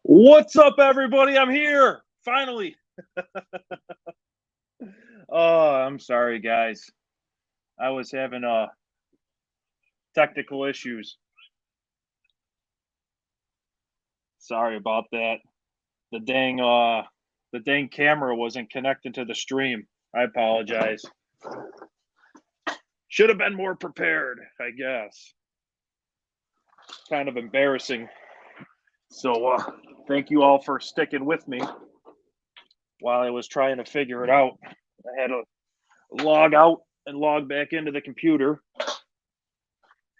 What's up, everybody? I'm here finally. Oh, I'm sorry, guys. I was having technical issues. Sorry about that. The dang camera wasn't connected to the stream. I apologize. Should have been more prepared, I guess. Kind of embarrassing. So, thank you all for sticking with me while I was trying to figure it out. I had to log out and log back into the computer,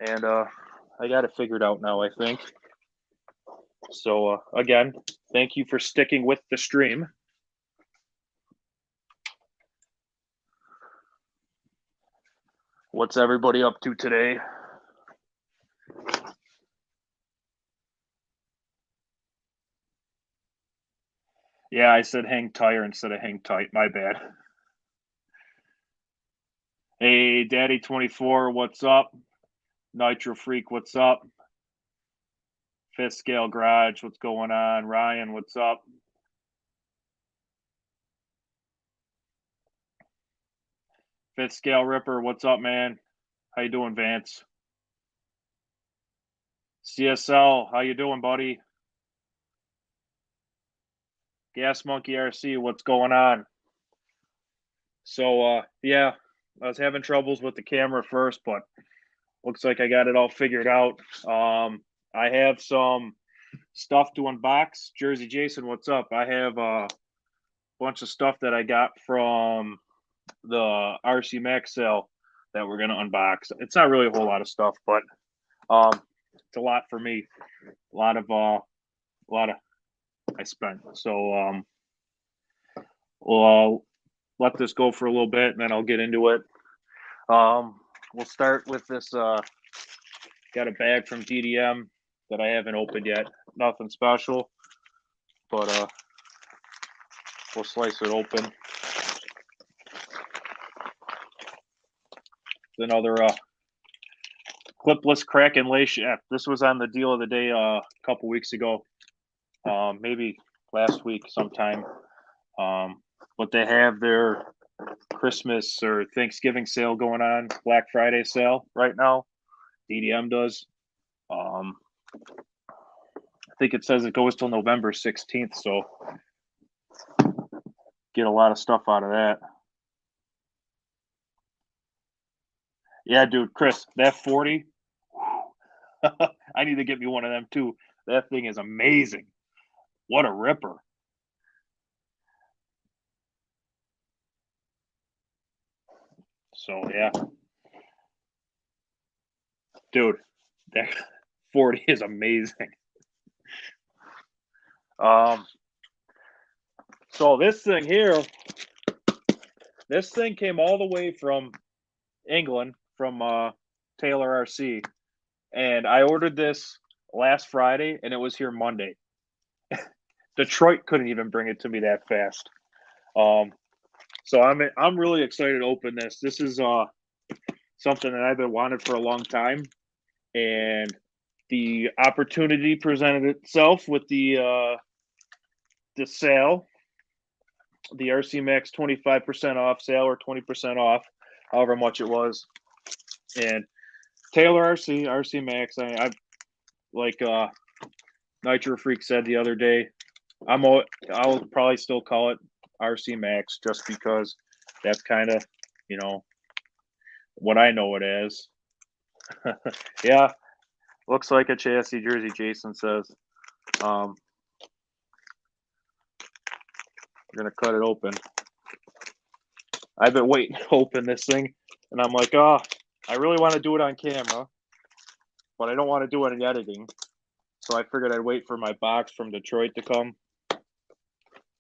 and I got it figured out now, I think. So, again, thank you for sticking with the stream. What's everybody up to today? Yeah, I said hang tire instead of hang tight. My bad. Hey, Daddy24, what's up? Nitro Freak, what's up? Fifth Scale Garage, what's going on? Ryan, what's up? Fifth Scale Ripper, what's up, man? How you doing, Vance? CSL, how you doing, buddy? Gas Monkey RC, what's going on? So, yeah, I was having troubles with the camera first, but looks like I got it all figured out. I have some stuff to unbox. Jersey Jason, what's up? I have a bunch of stuff that I got from the RCMAX sale that we're gonna unbox. It's not really a whole lot of stuff, but it's a lot for me. A lot of I spent. So we'll let this go for a little bit, and then I'll get into it. We'll start with this. Got a bag from DDM that I haven't opened yet. Nothing special, but we'll slice it open. Another clipless crack and lay shaft. This was on the deal of the day a couple weeks ago, maybe last week sometime. But they have their Christmas or Thanksgiving sale going on, Black Friday sale right now. DDM does. I think it says it goes till November 16th, so get a lot of stuff out of that. Yeah, dude, Chris, that 40, I need to get me one of them too. That thing is amazing. What a ripper. So, yeah. Dude, that 40 is amazing. So this thing here, this thing came all the way from England, from Taylor RC, and I ordered this last Friday, and it was here Monday. Detroit couldn't even bring it to me that fast. So I'm really excited to open this. This is something that I've been wanted for a long time, and the opportunity presented itself with the sale, the RCMAX 25% off sale, or 20% off, however much it was. And Taylor RCMAX, I like Nitro Freak said the other day, I'll probably still call it RCMAX just because that's kind of, what I know it as. Yeah, looks like a chassis, Jersey Jason says. We're gonna cut it open. I've been waiting to open this thing, and I'm like, oh, I really want to do it on camera, but I don't want to do any editing. So I figured I'd wait for my box from Detroit to come,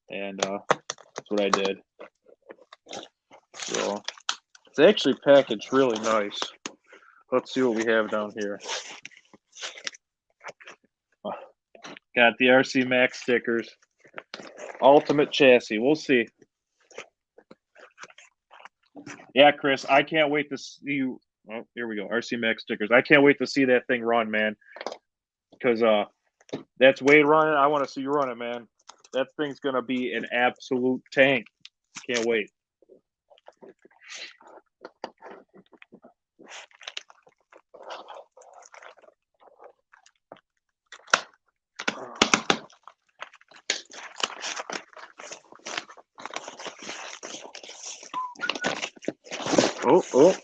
and that's what I did. So it's actually packaged really nice. Let's see what we have down here. Got the RCMAX stickers. Ultimate chassis. We'll see. Yeah, Chris, I can't wait to see you. Oh, here we go. RCMAX stickers. I can't wait to see that thing run, man. Because That's Wade running. I want to see you run it, man. That thing's going to be an absolute tank. Can't wait. Oh.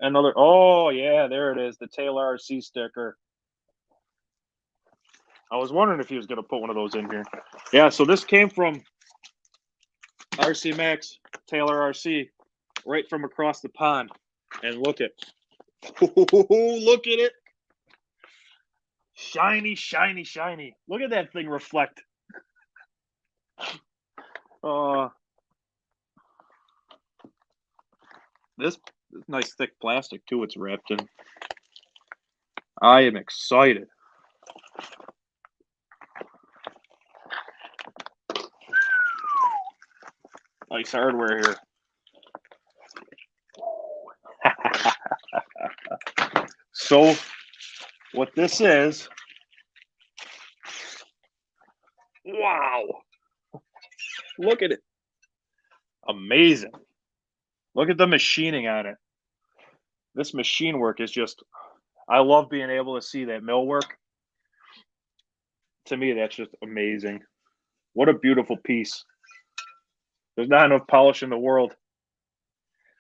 Another. Oh, yeah, there it is. The Taylor RC sticker. I was wondering if he was going to put one of those in here. Yeah, so this came from RCMAX, Taylor RC, right from across the pond. And look at it. Shiny, shiny, shiny. Look at that thing reflect. This nice thick plastic too it's wrapped in. I am excited. Nice hardware here. So what this is, wow, look at it. Amazing. Look at the machining on it. This machine work is just, I love being able to see that mill work. To me, that's just amazing. What a beautiful piece. There's not enough polish in the world.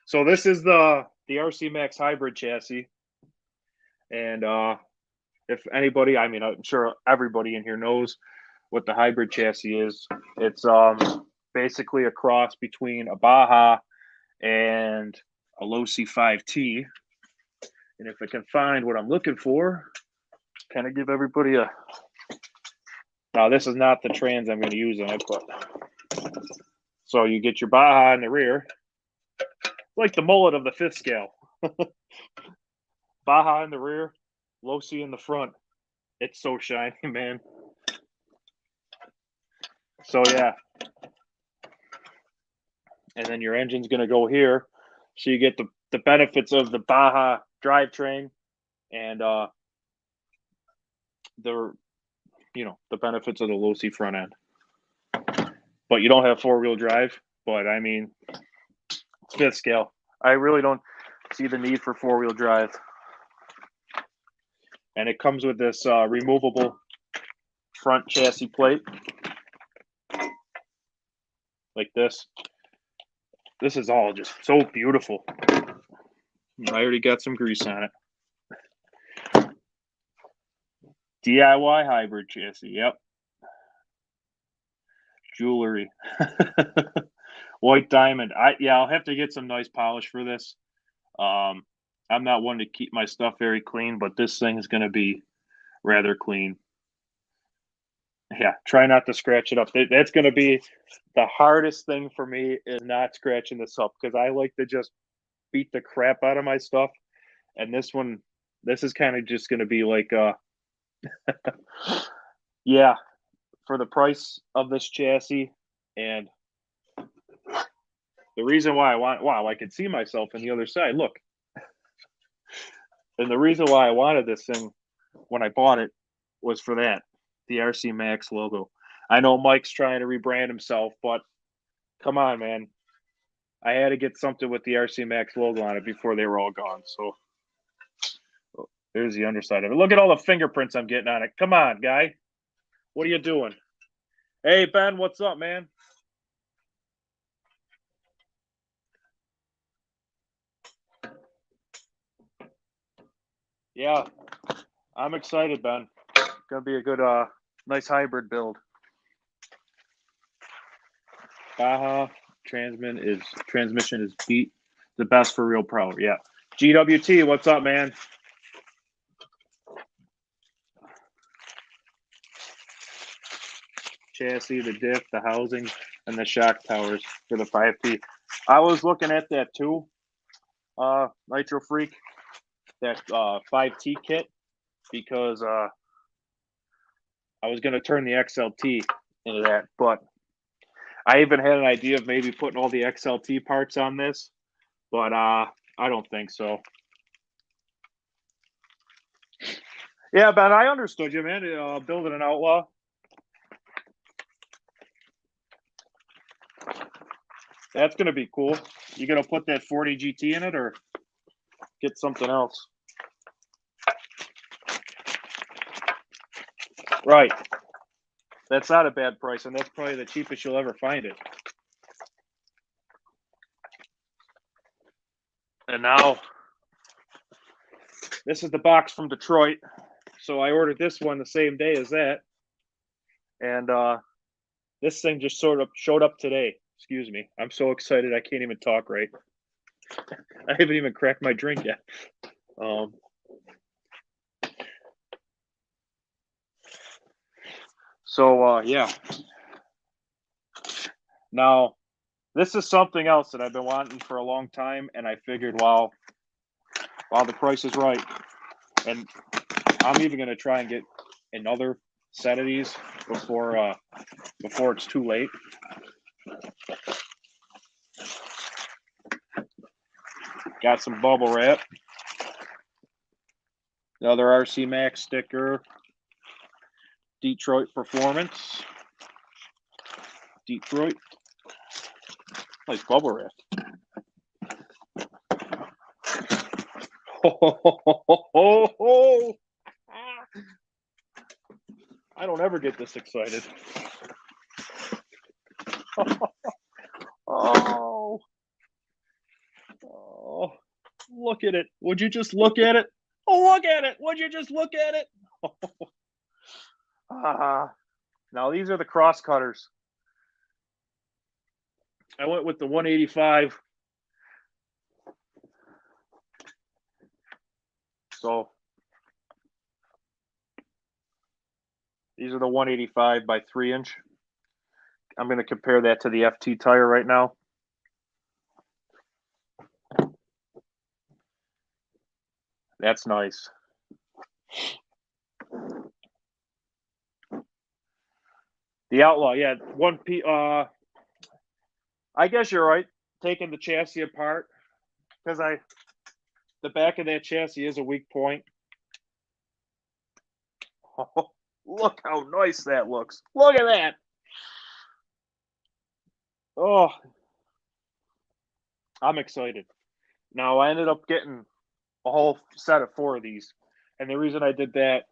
So this is the RCMAX hybrid chassis. And if anybody, I mean, I'm sure everybody in here knows what the hybrid chassis is. It's basically a cross between a Baja and a Losi 5T. And if I can find what I'm looking for, kind of give everybody a. Now, this is not the trans I'm going to use on it, but so you get your Baja in the rear, like the mullet of the fifth scale. Baja in the rear, Losi in the front. It's so shiny, man. So yeah, and then your engine's going to go here, so you get the benefits of the Baja drivetrain and the benefits of the Losi front end. But you don't have four-wheel drive. But I mean, it's fifth scale. I really don't see the need for four-wheel drive. And it comes with this removable front chassis plate, like this. This is all just so beautiful. I already got some grease on it. DIY hybrid chassis. Yep. Jewelry. White diamond. I'll have to get some nice polish for this. I'm not one to keep my stuff very clean, but this thing is going to be rather clean. Yeah, try not to scratch it up. That's going to be the hardest thing for me, is not scratching this up, because I like to just beat the crap out of my stuff. And this is kind of just going to be like, yeah, for the price of this chassis, and the reason why I could see myself on the other side. Look. And the reason why I wanted this thing when I bought it was for that, the RCMAX logo. I know Mike's trying to rebrand himself, but come on, man. I had to get something with the RCMAX logo on it before they were all gone. So there's the underside of it. Look at all the fingerprints I'm getting on it. Come on, guy. What are you doing? Hey, Ben, what's up, man? Yeah, I'm excited, Ben. It's going to be a good, nice hybrid build. Baja transmission is beat the best for real pro. Yeah. GWT, what's up, man? Chassis, the diff, the housing, and the shock towers for the 5T. I was looking at that too, Nitro Freak, that 5T kit, because I was going to turn the XLT into that, but I even had an idea of maybe putting all the XLT parts on this, but I don't think so. Yeah, but I understood you, man. Building an outlaw. That's gonna be cool. You gonna put that 40 GT in it, or get something else? Right. That's not a bad price, and that's probably the cheapest you'll ever find it. And now, this is the box from Detroit. So I ordered this one the same day as that. And this thing just sort of showed up today. Excuse me. I'm so excited I can't even talk right. I haven't even cracked my drink yet. Yeah. Now, this is something else that I've been wanting for a long time, and I figured, wow, the price is right. And I'm even going to try and get another set of these before it's too late. Got some bubble wrap. Another RCMAX sticker. Detroit Performance. Detroit. Nice bubble wrap. I don't ever get this excited. Oh, look at it. Would you just look at it? Oh, look at it. Would you just look at it? Now, these are the cross cutters. I went with the 185. So these are the 185 by 3-inch. I'm going to compare that to the FT tire right now. That's nice. The Outlaw, yeah, I guess you're right. Taking the chassis apart, because the back of that chassis is a weak point. Oh, look how nice that looks. Look at that. Oh, I'm excited. Now, I ended up getting a whole set of 4 of these. And the reason I did that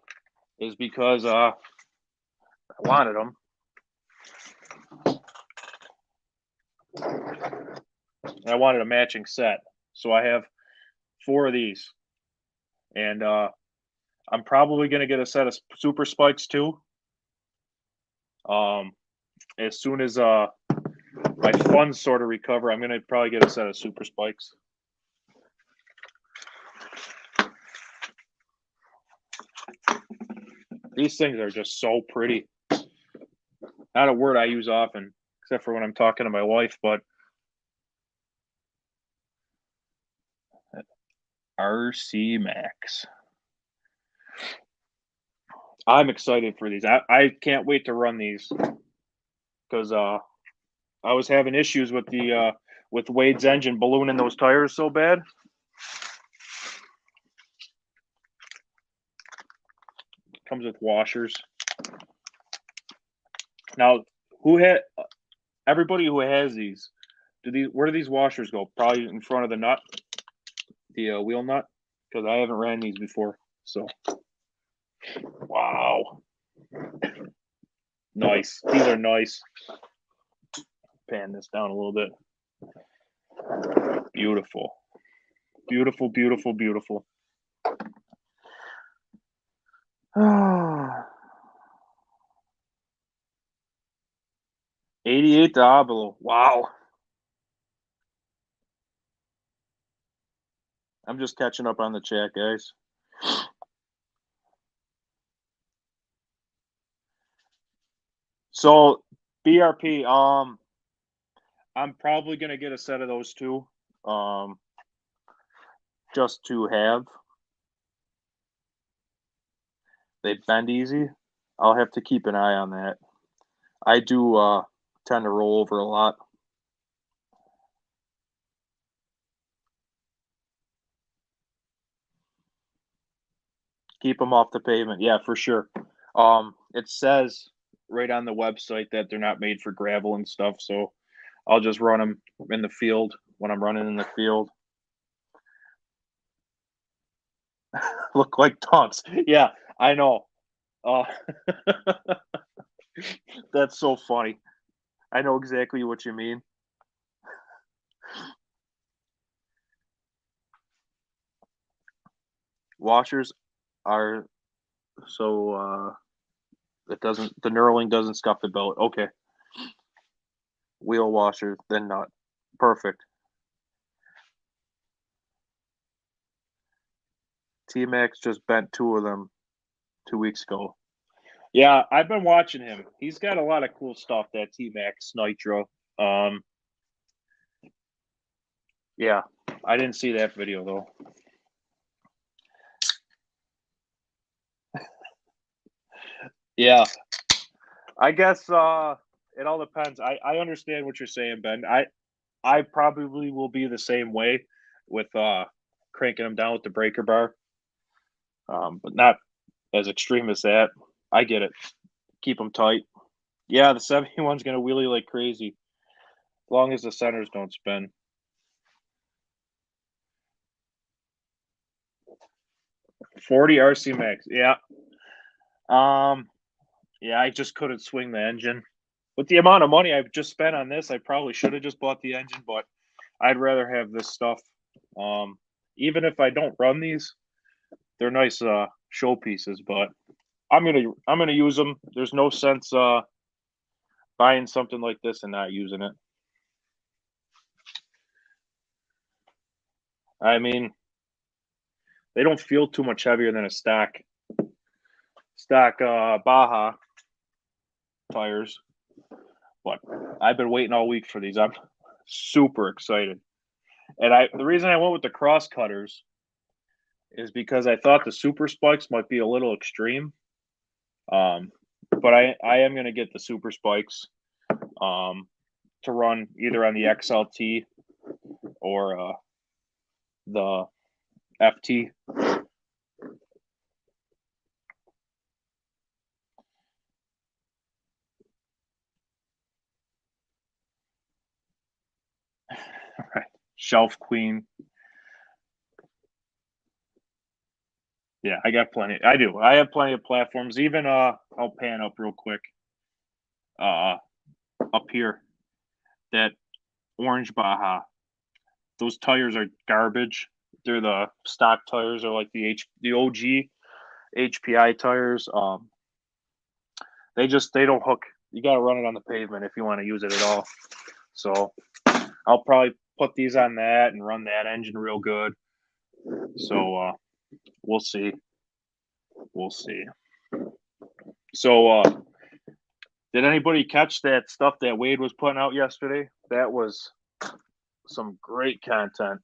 is because I wanted them. And I wanted a matching set. So I have 4 of these. And I'm probably going to get a set of super spikes too. As soon as my funds sort of recover, I'm going to probably get a set of super spikes. These things are just so pretty. Not a word I use often, except for when I'm talking to my wife, but RCMAX. I'm excited for these. I can't wait to run these because I was having issues with the with Wade's engine ballooning those tires so bad. Comes with washers. Now, everybody who has these? Where do these washers go? Probably in front of the nut, the wheel nut, because I haven't ran these before. So, wow, nice. These are nice. Pan this down a little bit. Beautiful, beautiful, beautiful, beautiful. $88 Diablo. Wow. I'm just catching up on the chat, guys. So BRP, I'm probably gonna get a set of those too. Just to have. They bend easy. I'll have to keep an eye on that. I do tend to roll over a lot. Keep them off the pavement. Yeah, for sure. It says right on the website that they're not made for gravel and stuff, so I'll just run them in the field when I'm running in the field. Look like dunks. Yeah, I know. Uh, that's so funny. I know exactly what you mean. Washers are so the knurling doesn't scuff the billet. Okay. Wheel washers, then not. Perfect. T-Max just bent two of them 2 weeks ago. Yeah, I've been watching him. He's got a lot of cool stuff, that T-Max Nitro. Um, yeah, I didn't see that video though. Yeah, I guess it all depends. I understand what you're saying, Ben. I probably will be the same way with cranking them down with the breaker bar, but not as extreme as that. I get it. Keep them tight. Yeah, the 71's gonna wheelie like crazy, as long as the centers don't spin. 40 RCMAX. Yeah. Yeah, I just couldn't swing the engine. With the amount of money I've just spent on this, I probably should have just bought the engine, but I'd rather have this stuff. Um, Even if I don't run these, they're nice show pieces, but I'm gonna use them. There's no sense buying something like this and not using it. I mean, they don't feel too much heavier than a stock Baja tires, but I've been waiting all week for these. I'm super excited. And the reason I went with the cross cutters is because I thought the super spikes might be a little extreme. But I am going to get the super spikes to run either on the XLT or the FT. Right. Shelf Queen. Yeah, I got plenty. I do. I have plenty of platforms. Even I'll pan up real quick. Up here, that orange Baja. Those tires are garbage. They're the stock tires, or like the OG HPI tires. They don't hook. You got to run it on the pavement if you want to use it at all. So I'll probably put these on that and run that engine real good. So we'll see. We'll see. So did anybody catch that stuff that Wade was putting out yesterday? That was some great content.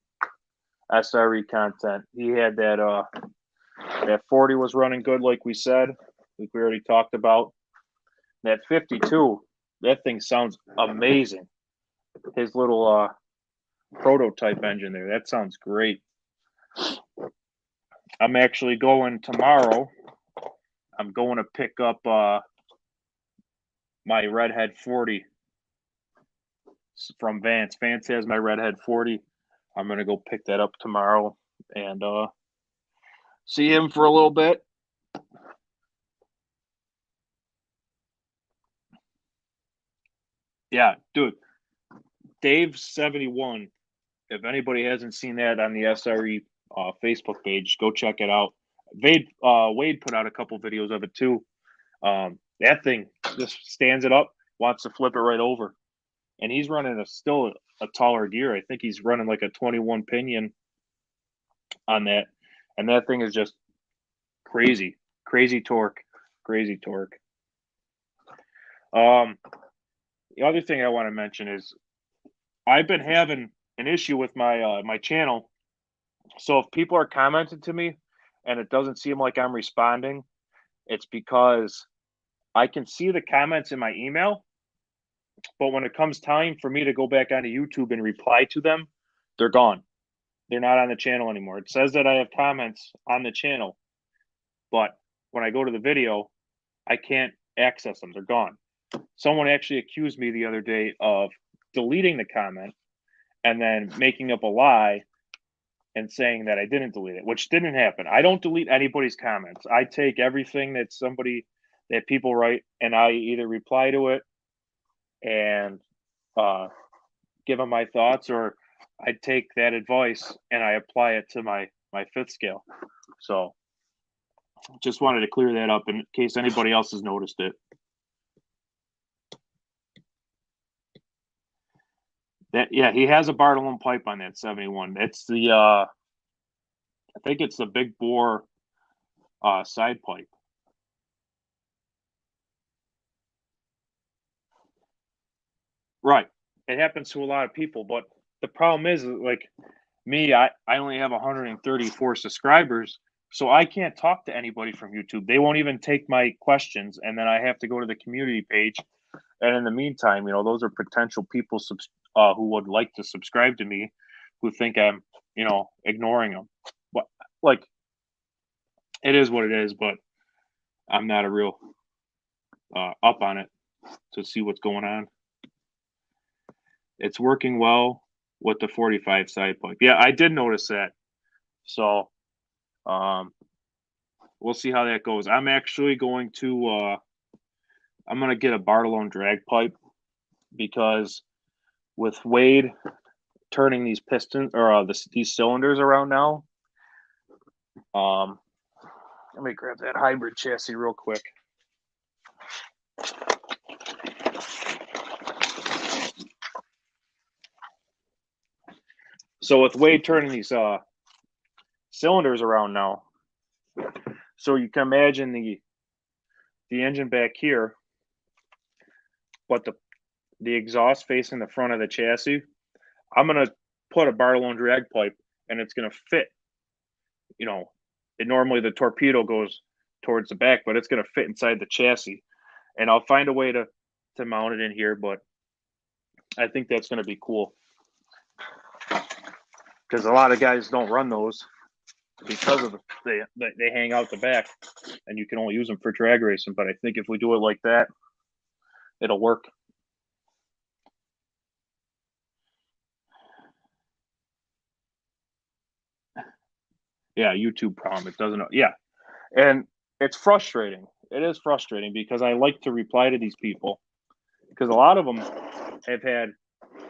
SRE content. He had that 40 was running good, like we said, like we already talked about. That 52, that thing sounds amazing. His little prototype engine there, that sounds great. I'm actually going tomorrow. I'm going to pick up my Redhead 40 from Vance. Vance has my Redhead 40. I'm going to go pick that up tomorrow and see him for a little bit. Yeah, dude. Dave 71. If anybody hasn't seen that on the SRE Facebook page, go check it out. Wade put out a couple videos of it too. That thing just stands it up, wants to flip it right over, and he's running still a taller gear. I think he's running like a 21 pinion on that, and that thing is just crazy, crazy torque, crazy torque. The other thing I want to mention is I've been having an issue with my channel. So if people are commenting to me and it doesn't seem like I'm responding, it's because I can see the comments in my email, but when it comes time for me to go back onto YouTube and reply to them, they're gone. They're not on the channel anymore. It says that I have comments on the channel, but when I go to the video, I can't access them. They're gone. Someone actually accused me the other day of deleting the comment and then making up a lie and saying that I didn't delete it, which didn't happen. I don't delete anybody's comments. I take everything that people write, and I either reply to it and uh, give them my thoughts, or I take that advice and I apply it to my fifth scale. So just wanted to clear that up in case anybody else has noticed it. Yeah, he has a Bartolone pipe on that 71. It's the I think it's the big bore side pipe. Right. It happens to a lot of people, but the problem is like me, I only have 134 subscribers, so I can't talk to anybody from YouTube. They won't even take my questions, and then I have to go to the community page. And in the meantime, those are potential people who would like to subscribe to me, who think I'm, ignoring them. But like, it is what it is. But I'm not a real up on it to see what's going on. It's working well with the 45 side pipe. Yeah, I did notice that. So, we'll see how that goes. I'm actually going to I'm going to get a Bartolone drag pipe because with Wade turning these pistons or these cylinders around now, let me grab that hybrid chassis real quick. So with Wade turning these cylinders around now, so you can imagine the engine back here, but the exhaust facing the front of the chassis. I'm gonna put a Bartolone drag pipe, and it's gonna fit. Normally the torpedo goes towards the back, but it's gonna fit inside the chassis, and I'll find a way to mount it in here. But I think that's gonna be cool because a lot of guys don't run those because of they hang out the back, and you can only use them for drag racing. But I think if we do it like that, it'll work. Yeah, YouTube problem. It doesn't. Yeah, and it's frustrating. It is frustrating because I like to reply to these people because a lot of them I've had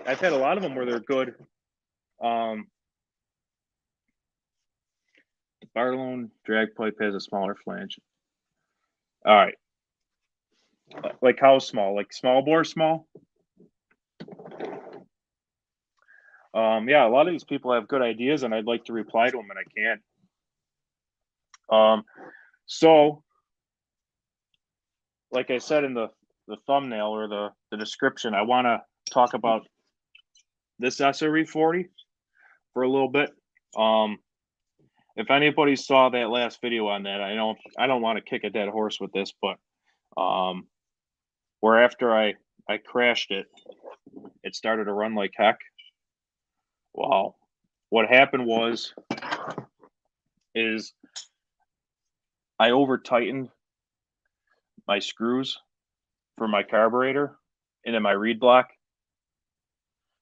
a lot of them where they're good. Bartolone drag pipe has a smaller flange. All right. Like how small? Like small bore small? Yeah, a lot of these people have good ideas, and I'd like to reply to them, and I can't. So, like I said in the thumbnail or the description, I want to talk about this SRE 40 for a little bit. If anybody saw that last video on that, I don't want to kick a dead horse with this, but where after I crashed it, it started to run like heck. Wow. What happened is I over tightened my screws for my carburetor into my reed block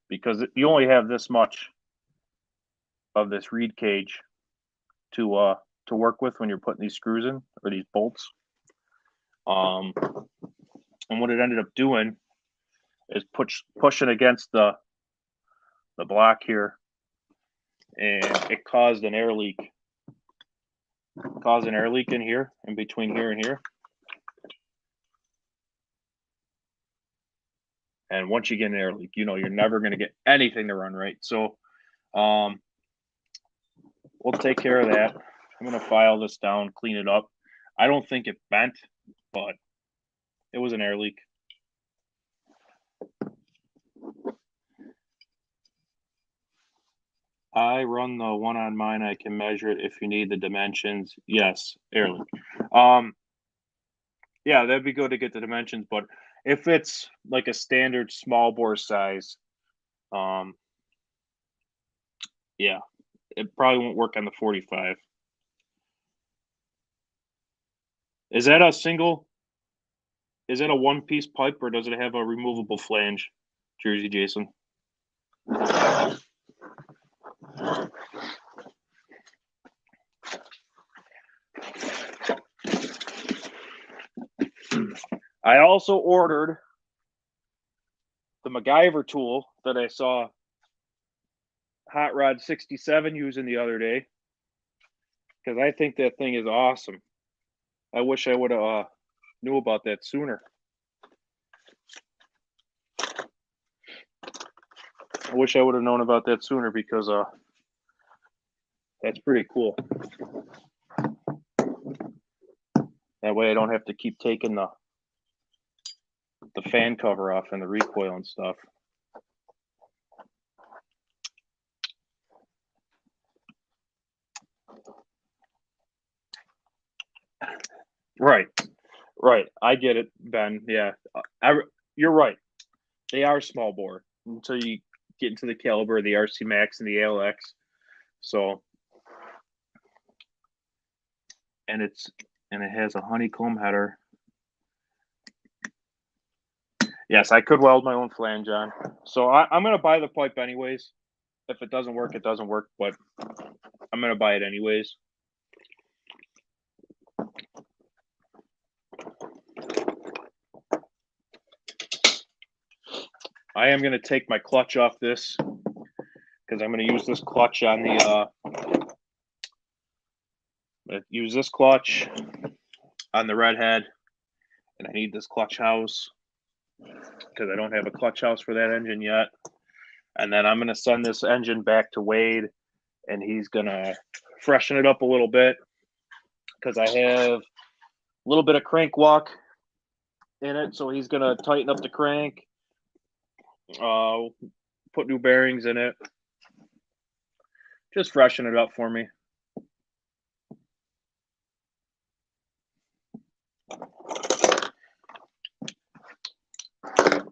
because you only have this much of this reed cage to work with when you're putting these screws in or these bolts. And what it ended up doing is pushing against the block here, and it caused an air leak. In here, in between here and here. And once you get an air leak, you're never going to get anything to run right. So we'll take care of that. I'm going to file this down, clean it up. I don't think it bent, but it was an air leak. I run the one on mine. I can measure it if you need the dimensions. Yes, air leak. Yeah, that'd be good to get the dimensions, but if it's like a standard small bore size, yeah, it probably won't work on the 45. Is that a single? Is that a one-piece pipe, or does it have a removable flange, Jersey Jason? I also ordered the MacGyver tool that I saw Hot Rod 67 using the other day, because I think that thing is awesome. I wish I would have knew about that sooner. I wish I would have known about that sooner, because that's pretty cool. That way I don't have to keep taking the fan cover off and the recoil and stuff. Right. I get it, Ben. Yeah, you're right. They are small bore until you get into the caliber, the RCMAX and the ALX. So, and it has a honeycomb header. Yes, I could weld my own flange on. So I'm gonna buy the pipe anyways. If it doesn't work, it doesn't work. But I'm gonna buy it anyways. I am gonna take my clutch off this, because I'm gonna use this clutch on the use this clutch on the redhead, and I need this clutch house because I don't have a clutch house for that engine yet. And then I'm going to send this engine back to Wade, and he's going to freshen it up a little bit, because I have a little bit of crank walk in it. So he's going to tighten up the crank, put new bearings in it, just freshen it up for me.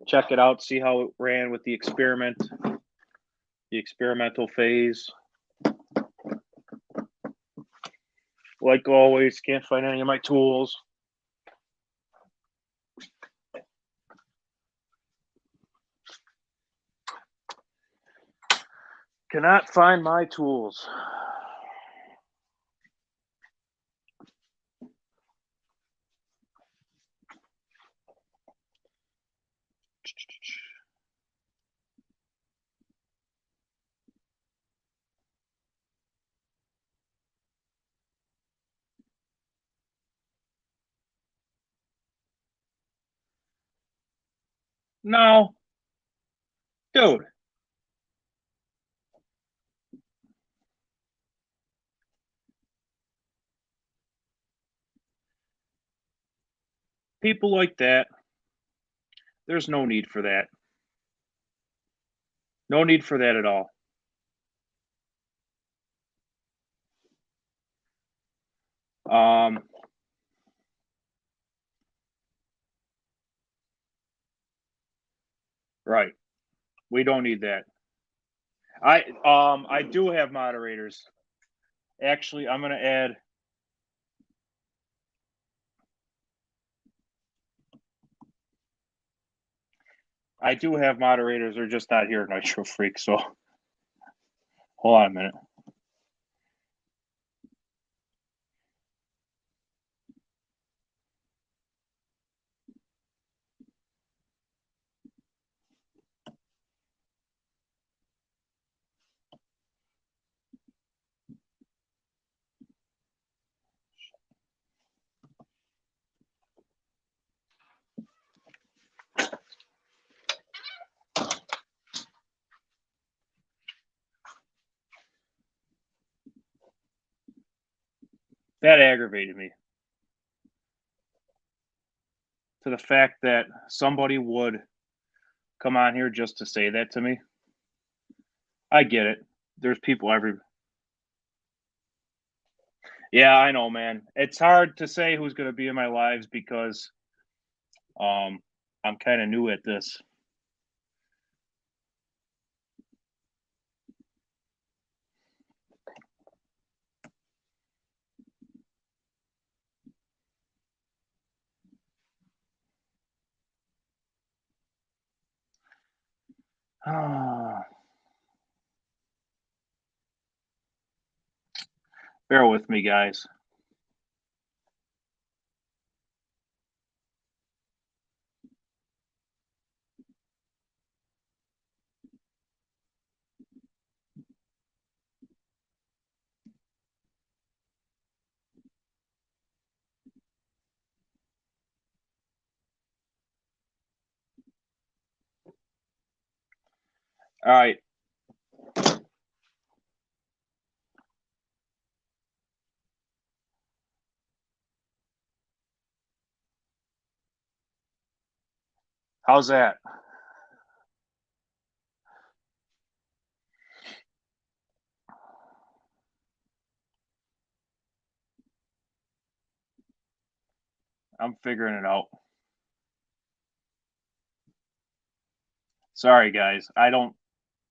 Check it out, see how it ran with the experimental phase. Like always, can't find any of my tools. Cannot find my tools. No. Dude. People like that, there's no need for that. No need for that at all. Right. We don't need that. I do have moderators. Actually, I'm gonna add. I do have moderators. They're just not here at Nitro Freak. So, hold on a minute. That aggravated me, to the fact that somebody would come on here just to say that to me. I get it. There's people Yeah, I know, man. It's hard to say who's going to be in my lives, because I'm kind of new at this. Bear with me, guys. All right. How's that? I'm figuring it out. Sorry, guys.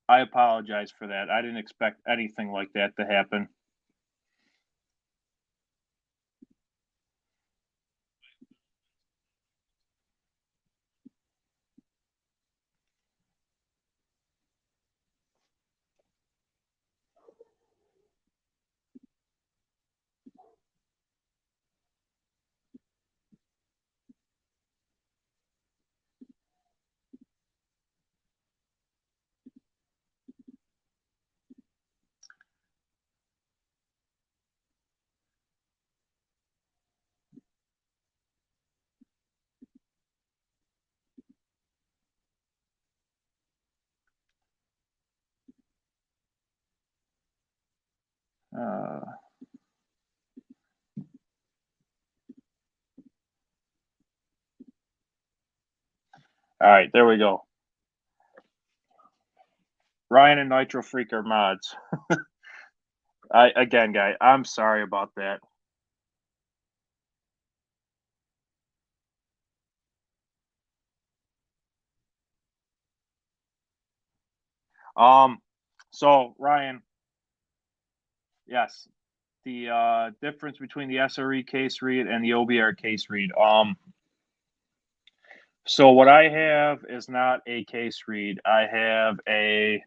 I apologize for that. I didn't expect anything like that to happen. Uh, all right, there we go. Ryan and Nitro Freak are mods. Again, guy, I'm sorry about that. Um, so Ryan, yes, the difference between the SRE case read and the OBR case read. So what I have is not a case read. I have a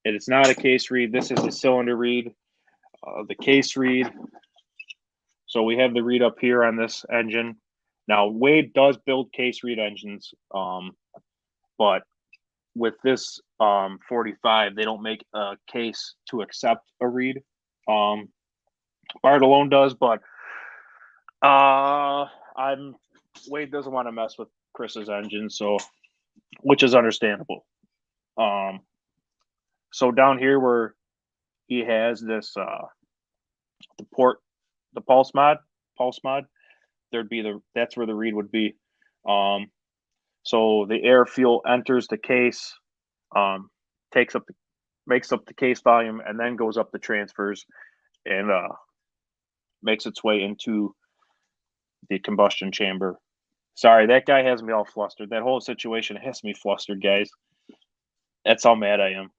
it is not a case read. This is a cylinder read. The case read. So we have the read up here on this engine. Now Wade does build case read engines, but with this 45, they don't make a case to accept a read. Bart alone does, but I'm Wade doesn't want to mess with Chris's engine, so which is understandable. So down here where he has this the port, the pulse mod, there'd be that's where the read would be. So the air fuel enters the case, um, takes up the makes up the case volume, and then goes up the transfers and makes its way into the combustion chamber. Sorry, that guy has me all flustered. That whole situation has me flustered, guys. That's how mad I am.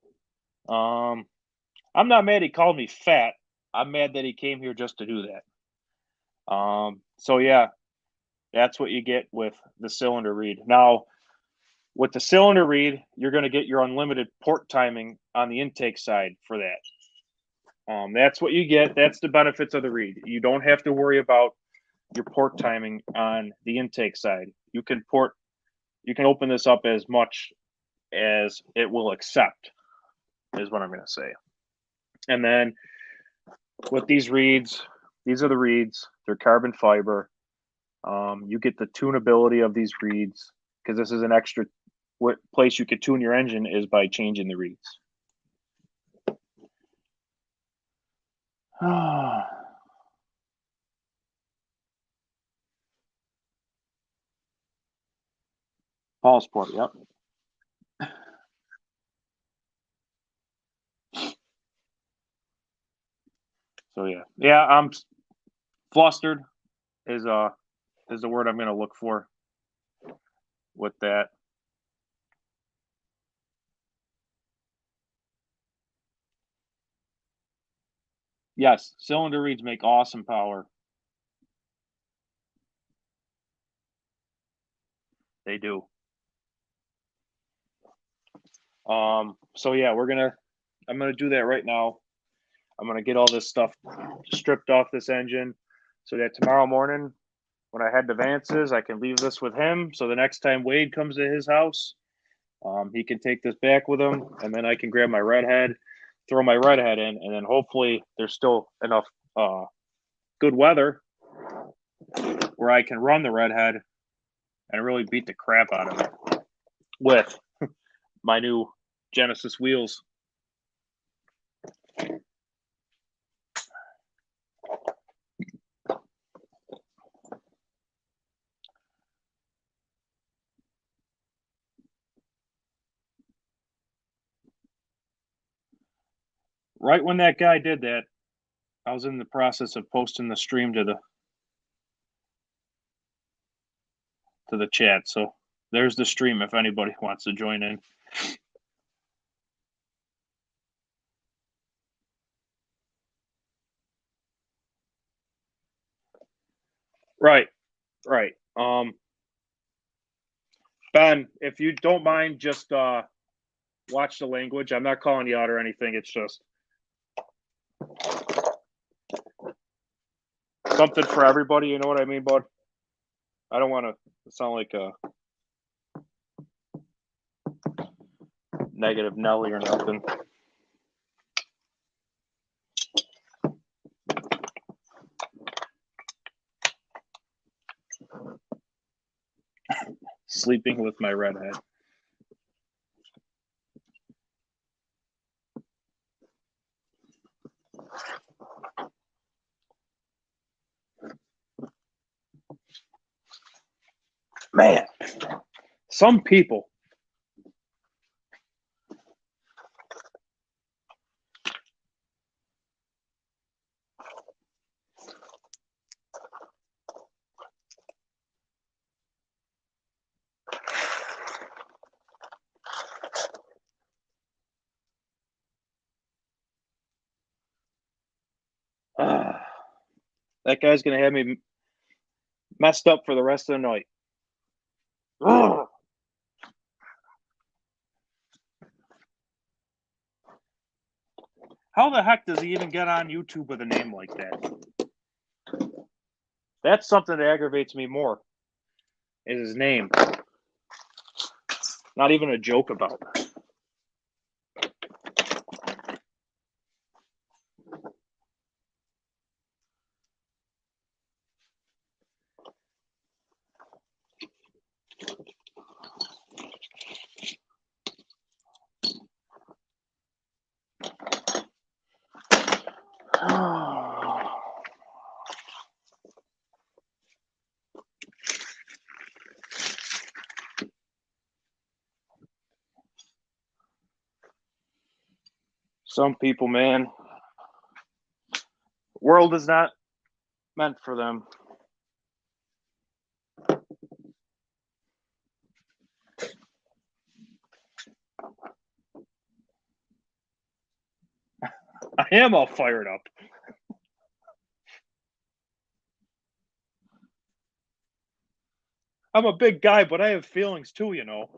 I'm not mad he called me fat. I'm mad that he came here just to do that. So yeah, that's what you get with the cylinder read. Now, with the cylinder read, you're going to get your unlimited port timing on the intake side for that. That's what you get. That's the benefits of the read. You don't have to worry about your port timing on the intake side. You can open this up as much as it will accept, is what I'm going to say. And then with these reads, these are the reads. They're carbon fiber. You get the tunability of these reads because this is an extra place you could tune your engine is by changing the reads. Paul Sport, yep. So yeah, I'm flustered is the word I'm going to look for with that. Yes, cylinder reads make awesome power. They do. So yeah, I'm gonna do that right now. I'm gonna get all this stuff stripped off this engine so that tomorrow morning when I head to Vance's, I can leave this with him. So the next time Wade comes to his house, he can take this back with him, and then I can grab my redhead, throw my redhead in, and then hopefully there's still enough good weather where I can run the redhead and really beat the crap out of it with my new Genesis wheels. Right when that guy did that, I was in the process of posting the stream to the chat. So there's the stream if anybody wants to join in. Right. Ben, if you don't mind, just watch the language. I'm not calling you out or anything. It's just something for everybody. You know what I mean, bud? I don't want to sound like a negative Nelly or nothing. Sleeping with my redhead. Man, some people. That guy's going to have me messed up for the rest of the night. How the heck does he even get on YouTube with a name like that? That's something that aggravates me more. Is his name. Not even a joke about. Some people, man, world is not meant for them. I am all fired up. I'm a big guy, but I have feelings too, you know.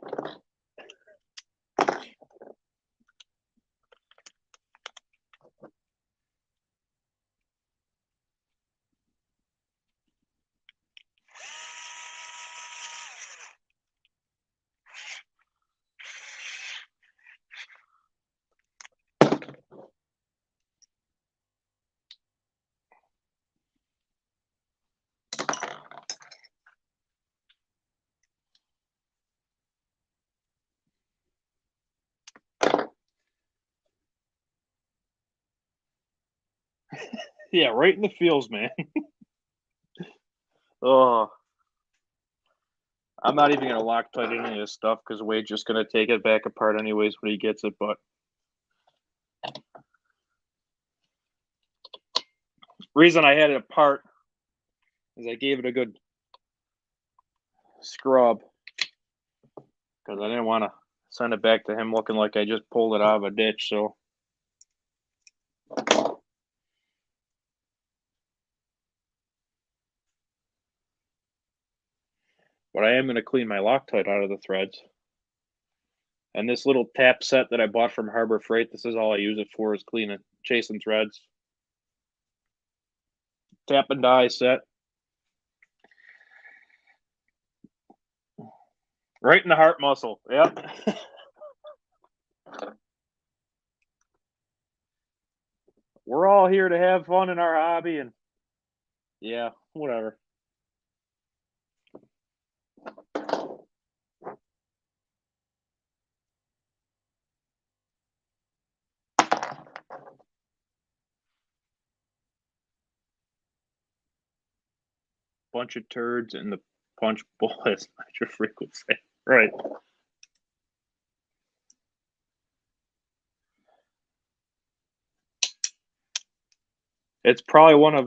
Yeah, right in the feels, man. Oh, I'm not even gonna Loctite any of this stuff because Wade's just gonna take it back apart anyways when he gets it. But reason I had it apart is I gave it a good scrub because I didn't want to send it back to him looking like I just pulled it out of a ditch. So. But I am going to clean my Loctite out of the threads. And this little tap set that I bought from Harbor Freight, this is all I use it for, is cleaning, chasing threads. Tap and die set. Right in the heart muscle. Yep. We're all here to have fun in our hobby, and yeah, whatever. Bunch of turds in the punch bowl, as Nitro Freak would say. Right. It's probably one of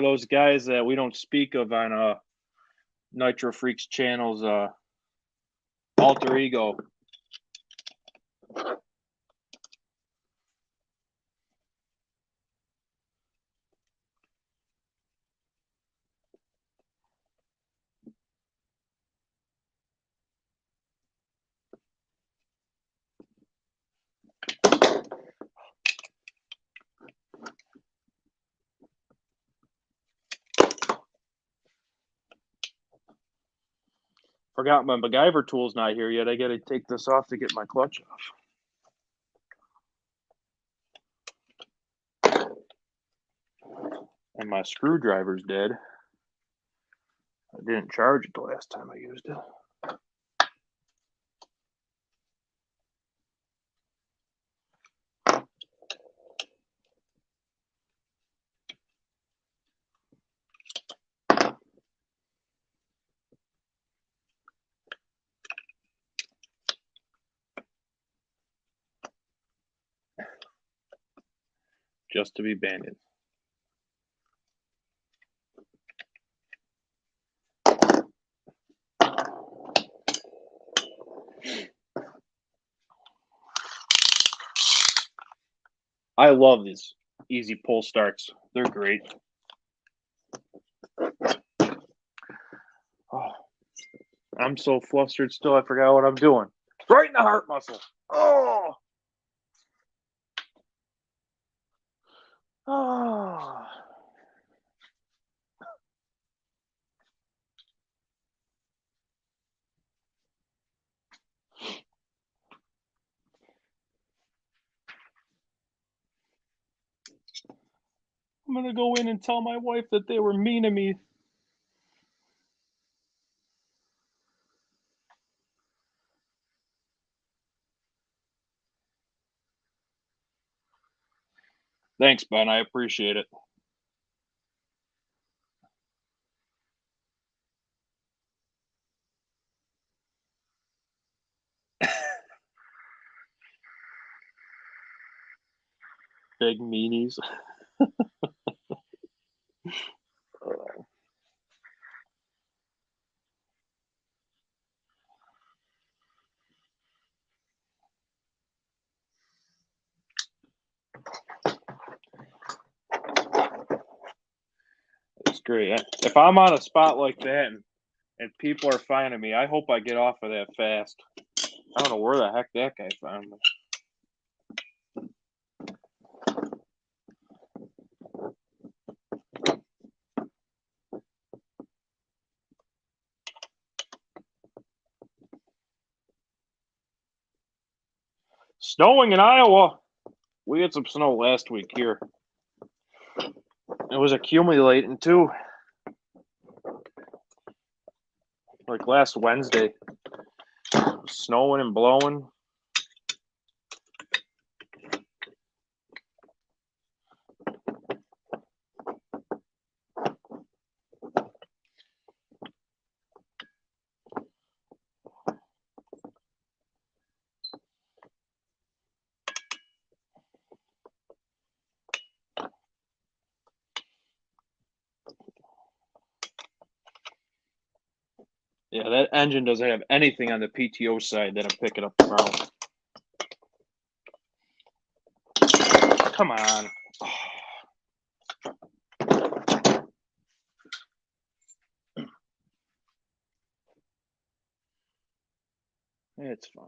those guys that we don't speak of on Nitro Freak's channel's alter ego. Forgot my MacGyver tool's not here yet. I got to take this off to get my clutch off. And my screwdriver's dead. I didn't charge it the last time I used it. Just to be banded. I love these easy pull starts. They're great. Oh, I'm so flustered still, I forgot what I'm doing. Right in the heart muscle. Oh. Oh. I'm going to go in and tell my wife that they were mean to me. Thanks, Ben. I appreciate it. Big meanies. It's great. If I'm on a spot like that and people are finding me, I hope I get off of that fast. I don't know where the heck that guy found me. Snowing in Iowa. We had some snow last week here. It was accumulating too. Like last Wednesday. Snowing and blowing. Yeah, that engine doesn't have anything on the PTO side that I'm picking up tomorrow. Come on. It's fine.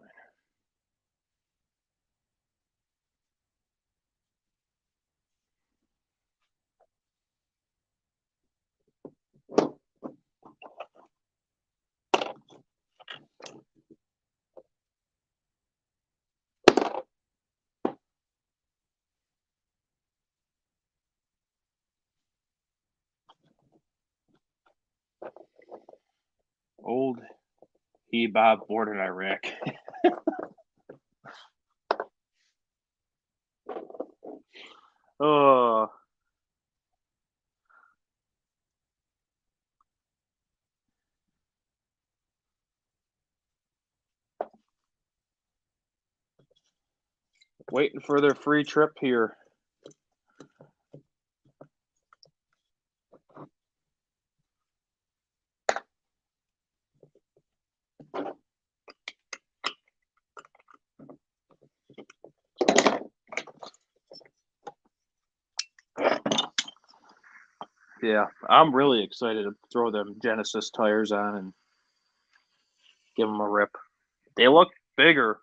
Old Bob board in Iraq. Oh. Waiting for their free trip here. Yeah, I'm really excited to throw them Genesis tires on and give them a rip. They look bigger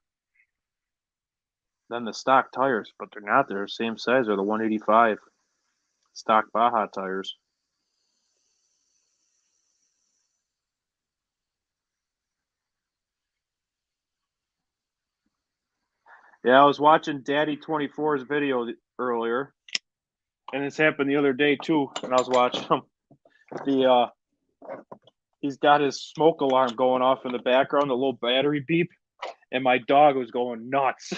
than the stock tires, but they're not. They're the same size. They're the 185 stock Baja tires. Yeah, I was watching Daddy 24's video earlier, and this happened the other day too. And I was watching him. He's got his smoke alarm going off in the background, the little battery beep, and my dog was going nuts.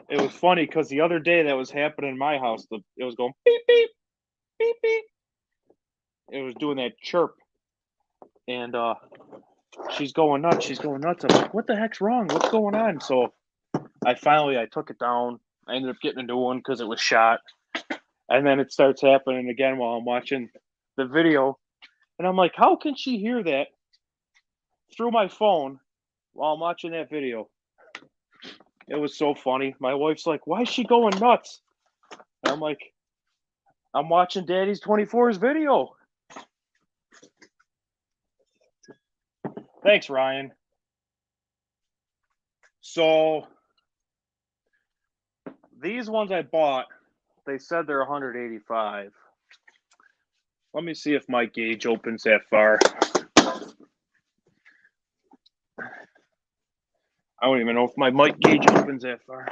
It was funny because the other day that was happening in my house, it was going beep beep beep beep. It was doing that chirp, and she's going nuts. She's going nuts. I'm like, what the heck's wrong? What's going on? So I took it down. I ended up getting a new one because it was shot. And then it starts happening again while I'm watching the video. And I'm like, how can she hear that through my phone while I'm watching that video? It was so funny. My wife's like, why is she going nuts? And I'm like, I'm watching Daddy's 24's video. Thanks, Ryan. So these ones I bought, they said they're 185. Let me see if my gauge opens that far. I don't even know if my mic gauge opens that far.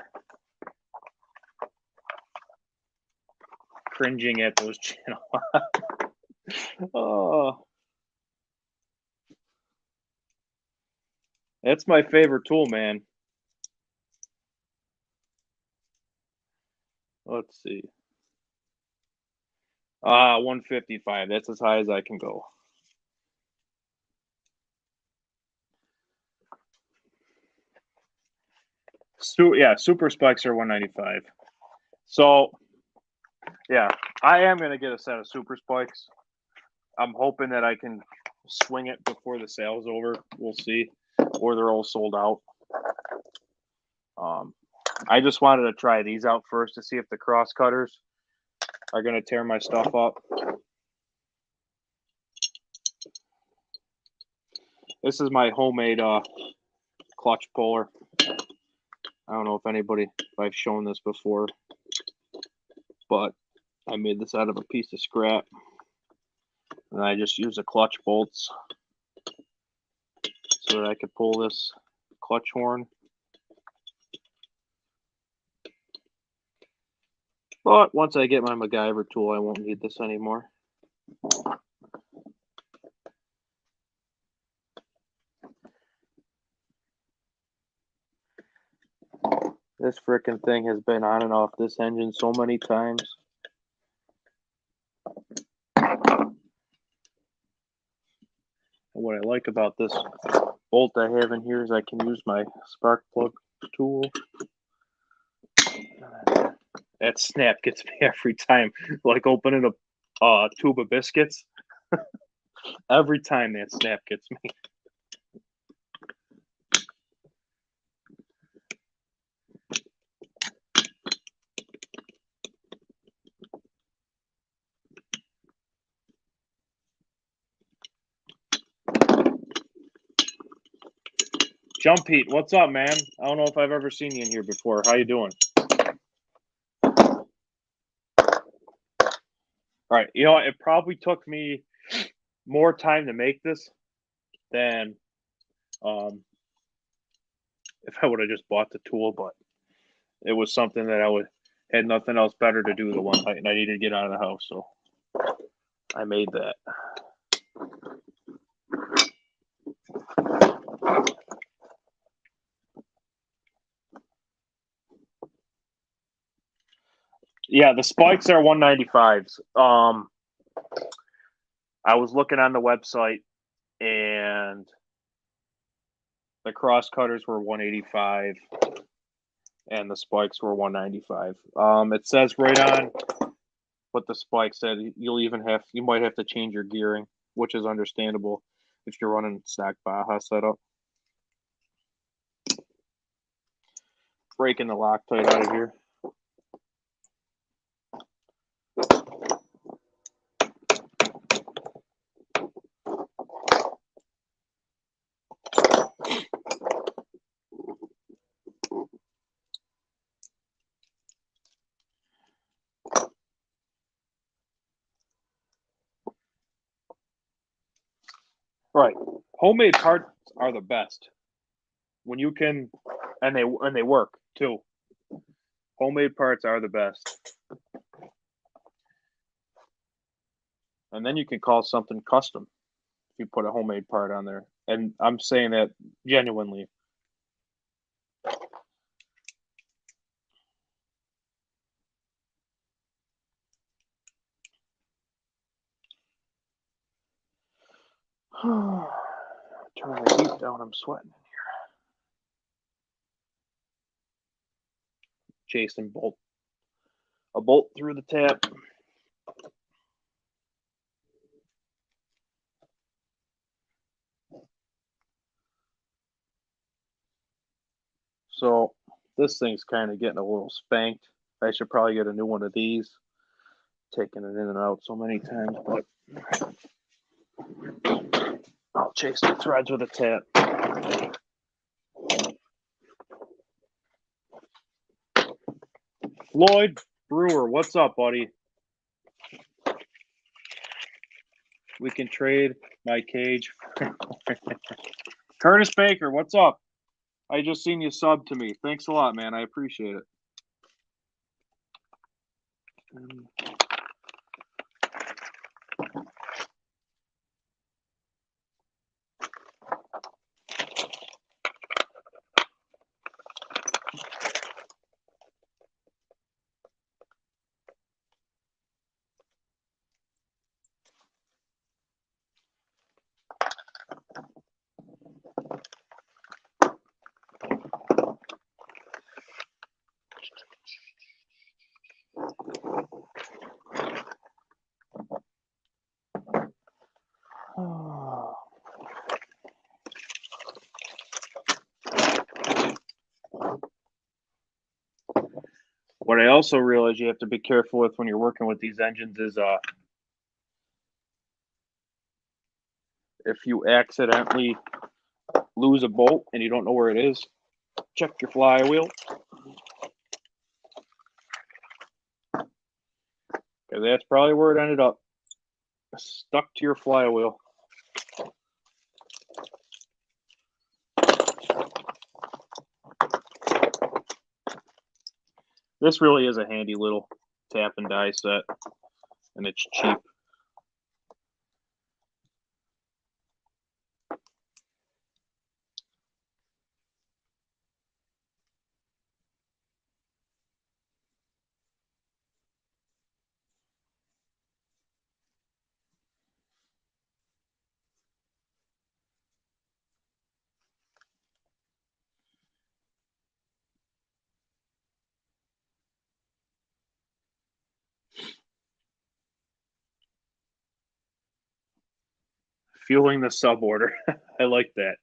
Cringing at those channels. Oh, that's my favorite tool, man. Let's see. 155. That's as high as I can go. Super spikes are 195. So, yeah, I am going to get a set of super spikes. I'm hoping that I can swing it before the sale's over. We'll see. Or they're all sold out. I just wanted to try these out first to see if the cross cutters are going to tear my stuff up. This is my homemade clutch puller. I don't know if I've shown this before, but I made this out of a piece of scrap. And I just use the clutch bolts so that I could pull this clutch horn. But once I get my MacGyver tool, I won't need this anymore. This frickin' thing has been on and off this engine so many times. What I like about this bolt I have in here is I can use my spark plug tool. That snap gets me every time, like opening a tube of biscuits. Every time that snap gets me. Jump Pete, what's up, man? I don't know if I've ever seen you in here before. How you doing? All right, it probably took me more time to make this than if I would have just bought the tool, but it was something that I had nothing else better to do the one night, and I needed to get out of the house, so I made that. Yeah, the spikes are 195s. I was looking on the website, and the cross cutters were 185, and the spikes were 195. It says right on what the spike said. You might have to change your gearing, which is understandable if you're running stock Baja setup. Breaking the Loctite out of here. Right. Homemade parts are the best when you can, and they work too. Homemade parts are the best, and then you can call something custom if you put a homemade part on there. And I'm saying that genuinely. Turn the heat down. I'm sweating in here. Chasing a bolt through the tap. So this thing's kind of getting a little spanked. I should probably get a new one of these. Taking it in and out so many times, but I'll chase the threads with a tap. Floyd Brewer, what's up, buddy? We can trade my cage. Curtis Baker, what's up? I just seen you sub to me. Thanks a lot, man. I appreciate it. What I also realize you have to be careful with when you're working with these engines is if you accidentally lose a bolt and you don't know where it is, check your flywheel. Because that's probably where it ended up. Stuck to your flywheel. This really is a handy little tap and die set, and it's cheap. Fueling the sub order. I like that.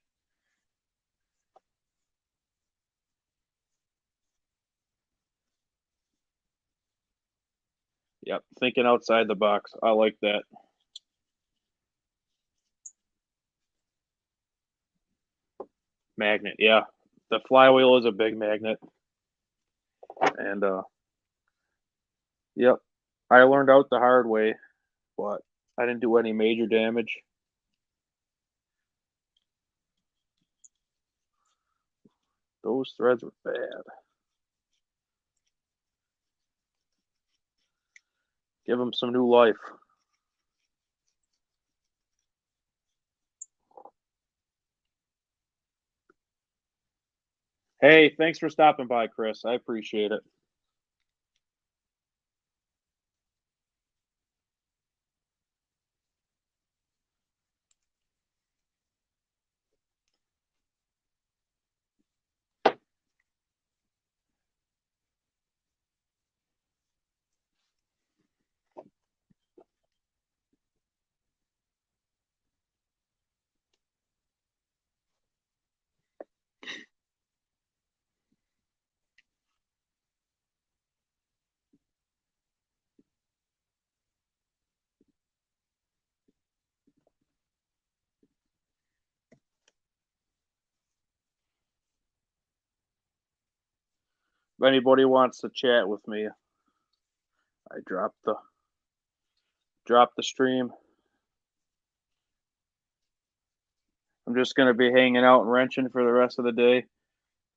Yep, thinking outside the box. I like that. Magnet, yeah. The flywheel is a big magnet. And yep. I learned out the hard way, but I didn't do any major damage. Those threads were bad. Give them some new life. Hey, thanks for stopping by, Chris. I appreciate it. If anybody wants to chat with me, I dropped the stream. I'm just gonna be hanging out and wrenching for the rest of the day.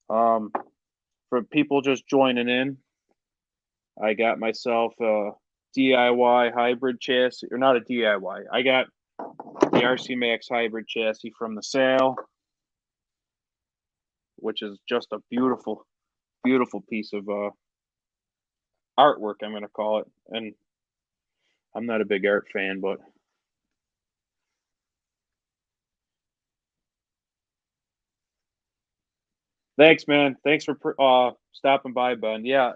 For people just joining in, I got myself a DIY hybrid chassis, or not a DIY. I got the RCMAX hybrid chassis from the sale, which is just a beautiful, beautiful piece of artwork, I'm going to call it. And I'm not a big art fan, but thanks, man. Thanks for stopping by, Ben. Yeah,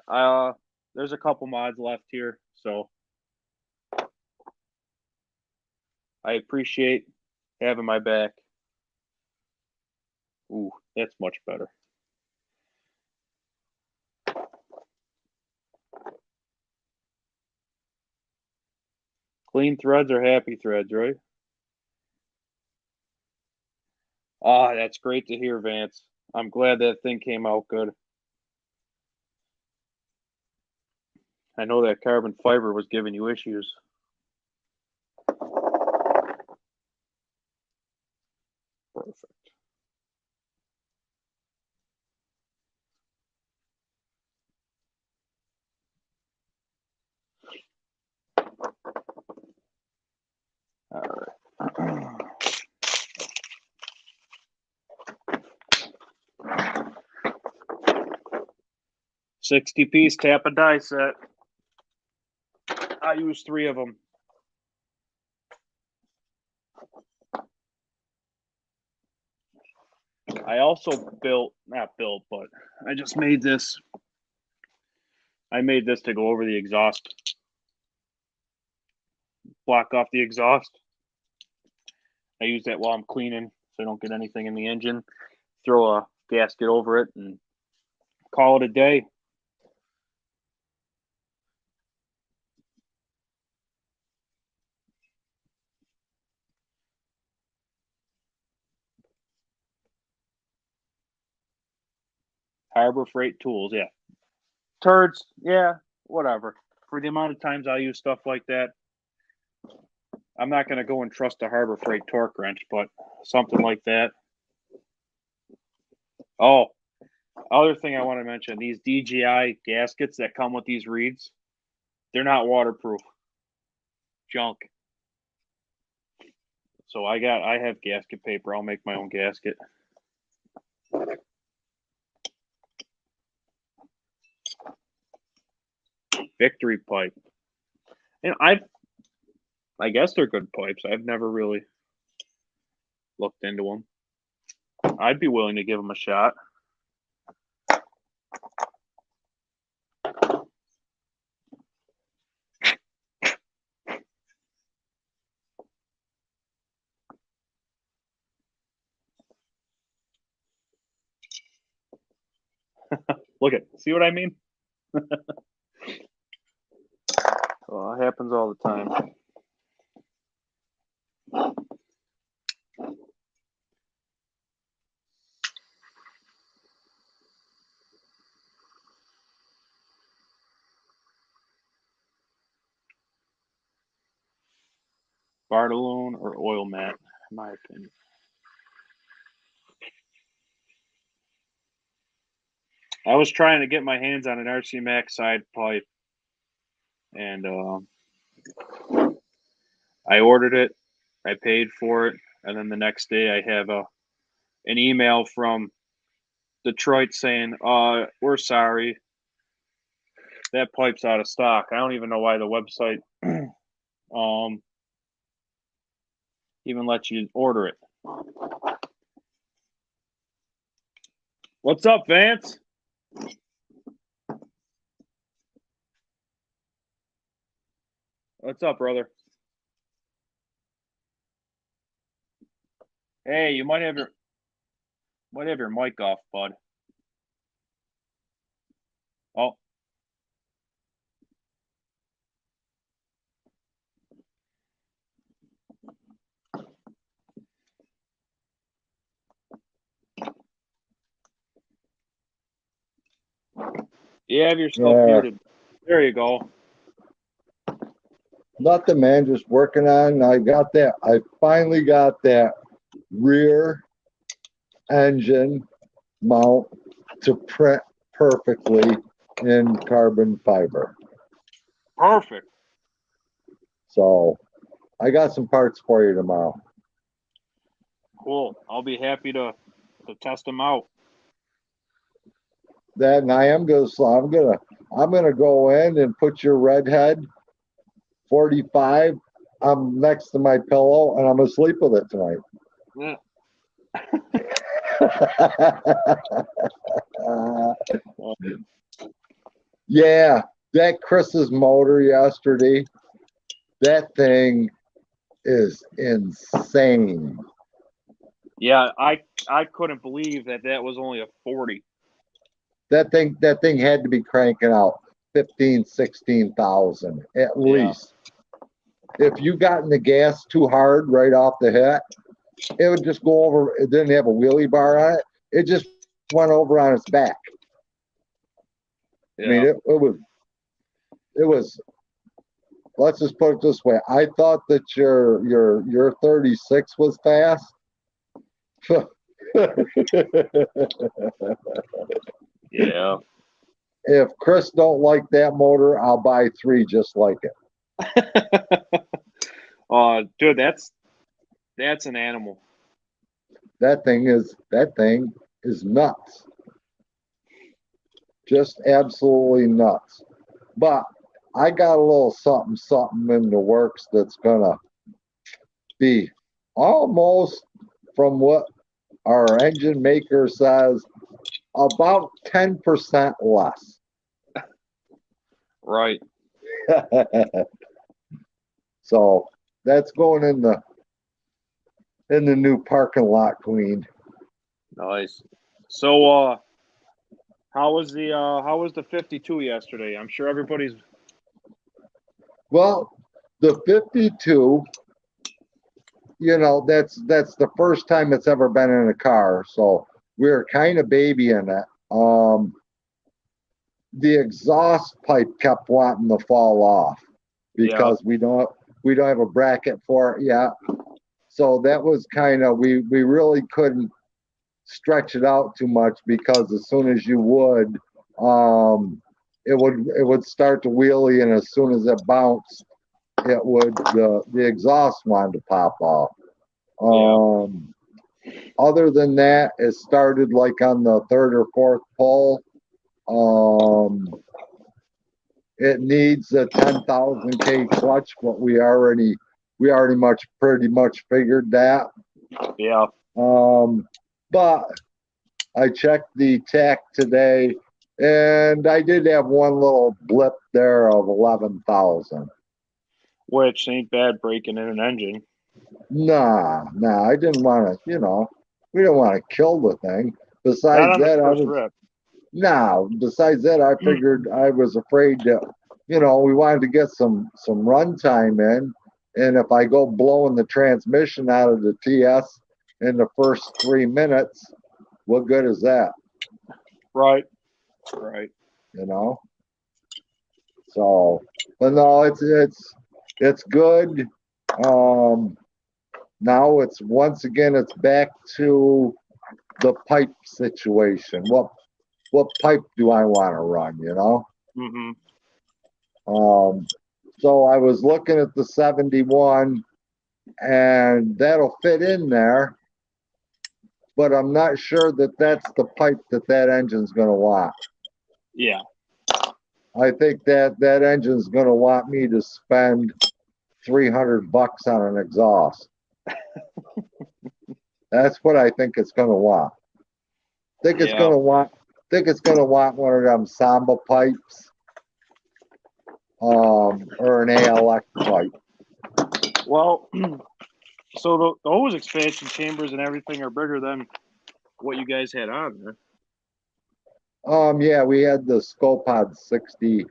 there's a couple mods left here, so I appreciate having my back. Ooh, that's much better. Clean threads or happy threads, right? Ah, that's great to hear, Vance. I'm glad that thing came out good. I know that carbon fiber was giving you issues. Perfect. All right. 60-piece tap and die set. I use 3 of them. I also not built, but I just made this. I made this to go over the exhaust, block off the exhaust. I use that while I'm cleaning so I don't get anything in the engine. Throw a gasket over it and call it a day. Harbor Freight tools, yeah. Turds, yeah, whatever. For the amount of times I use stuff like that, I'm not going to go and trust a Harbor Freight torque wrench, but something like that. Oh, other thing I want to mention, these DJI gaskets that come with these reeds, they're not waterproof. Junk. So I have gasket paper. I'll make my own gasket. Victory pipe. And I guess they're good pipes. I've never really looked into them. I'd be willing to give them a shot. Look at, see what I mean? Well, it happens all the time. Bartolone or oil mat, in my opinion. I was trying to get my hands on an RCMAX side pipe, and I ordered it. I paid for it, and then the next day I have an email from Detroit saying, we're sorry, that pipe's out of stock." I don't even know why the website even lets you order it. What's up, Vance? What's up, brother? Hey, you might have your mic off, bud. Oh. You have yourself muted. There you go. Nothing, man. Just working on. I finally got that rear engine mount to print perfectly in carbon fiber. Perfect. So I got some parts for you tomorrow. Cool. I'll be happy to test them out. That, and I'm gonna go in and put your redhead 45. I'm next to my pillow and I'm gonna sleep with it tonight. Yeah. Yeah, that Chris's motor yesterday, that thing is insane. Yeah, I couldn't believe that was only a 40. That thing had to be cranking out 15, 16,000 at least. If you got in the gas too hard right off the hit, it would just go over. It didn't have a wheelie bar on it. It just went over on its back. Yeah. I mean, it was. Let's just put it this way. I thought that your 36 was fast. Yeah. If Chris don't like that motor, I'll buy 3 just like it. Dude, that's an animal. That thing is nuts. Just absolutely nuts. But I got a little something in the works that's gonna be almost, from what our engine maker says, about 10% less. Right. So that's going in the new parking lot, Queen. Nice. So how was the 52 yesterday? I'm sure everybody's. Well, the 52, that's the first time it's ever been in a car, so we're kind of babying it. The exhaust pipe kept wanting to fall off because we don't have a bracket for it yet. So that was kind of, we really couldn't stretch it out too much, because as soon as you would, it would start to wheelie, and as soon as it bounced, it would the exhaust wanted to pop off. Other than that, it started like on the 3rd or 4th pull. It needs a 10,000 K clutch, but we already pretty much figured that. Yeah. But I checked the tach today, and I did have one little blip there of 11,000. Which ain't bad breaking in an engine. Nah, I didn't want to, we don't want to kill the thing. Besides that, I figured, I was afraid that, we wanted to get some run time in, and if I go blowing the transmission out of the TS in the first 3 minutes, what good is that? Right. So, but no, it's good. Now it's once again, it's back to the pipe situation. What pipe do I want to run, you know? Mm-hmm. So I was looking at the 71 and that'll fit in there, but I'm not sure that that's the pipe that engine's going to want. Yeah. I think that engine's going to want me to spend $300 on an exhaust. That's what I think it's going to want. Think it's going to want one of them Samba pipes, or an ALX pipe. Well, so the hose expansion chambers and everything are bigger than what you guys had on there. Yeah, we had the Scopod 62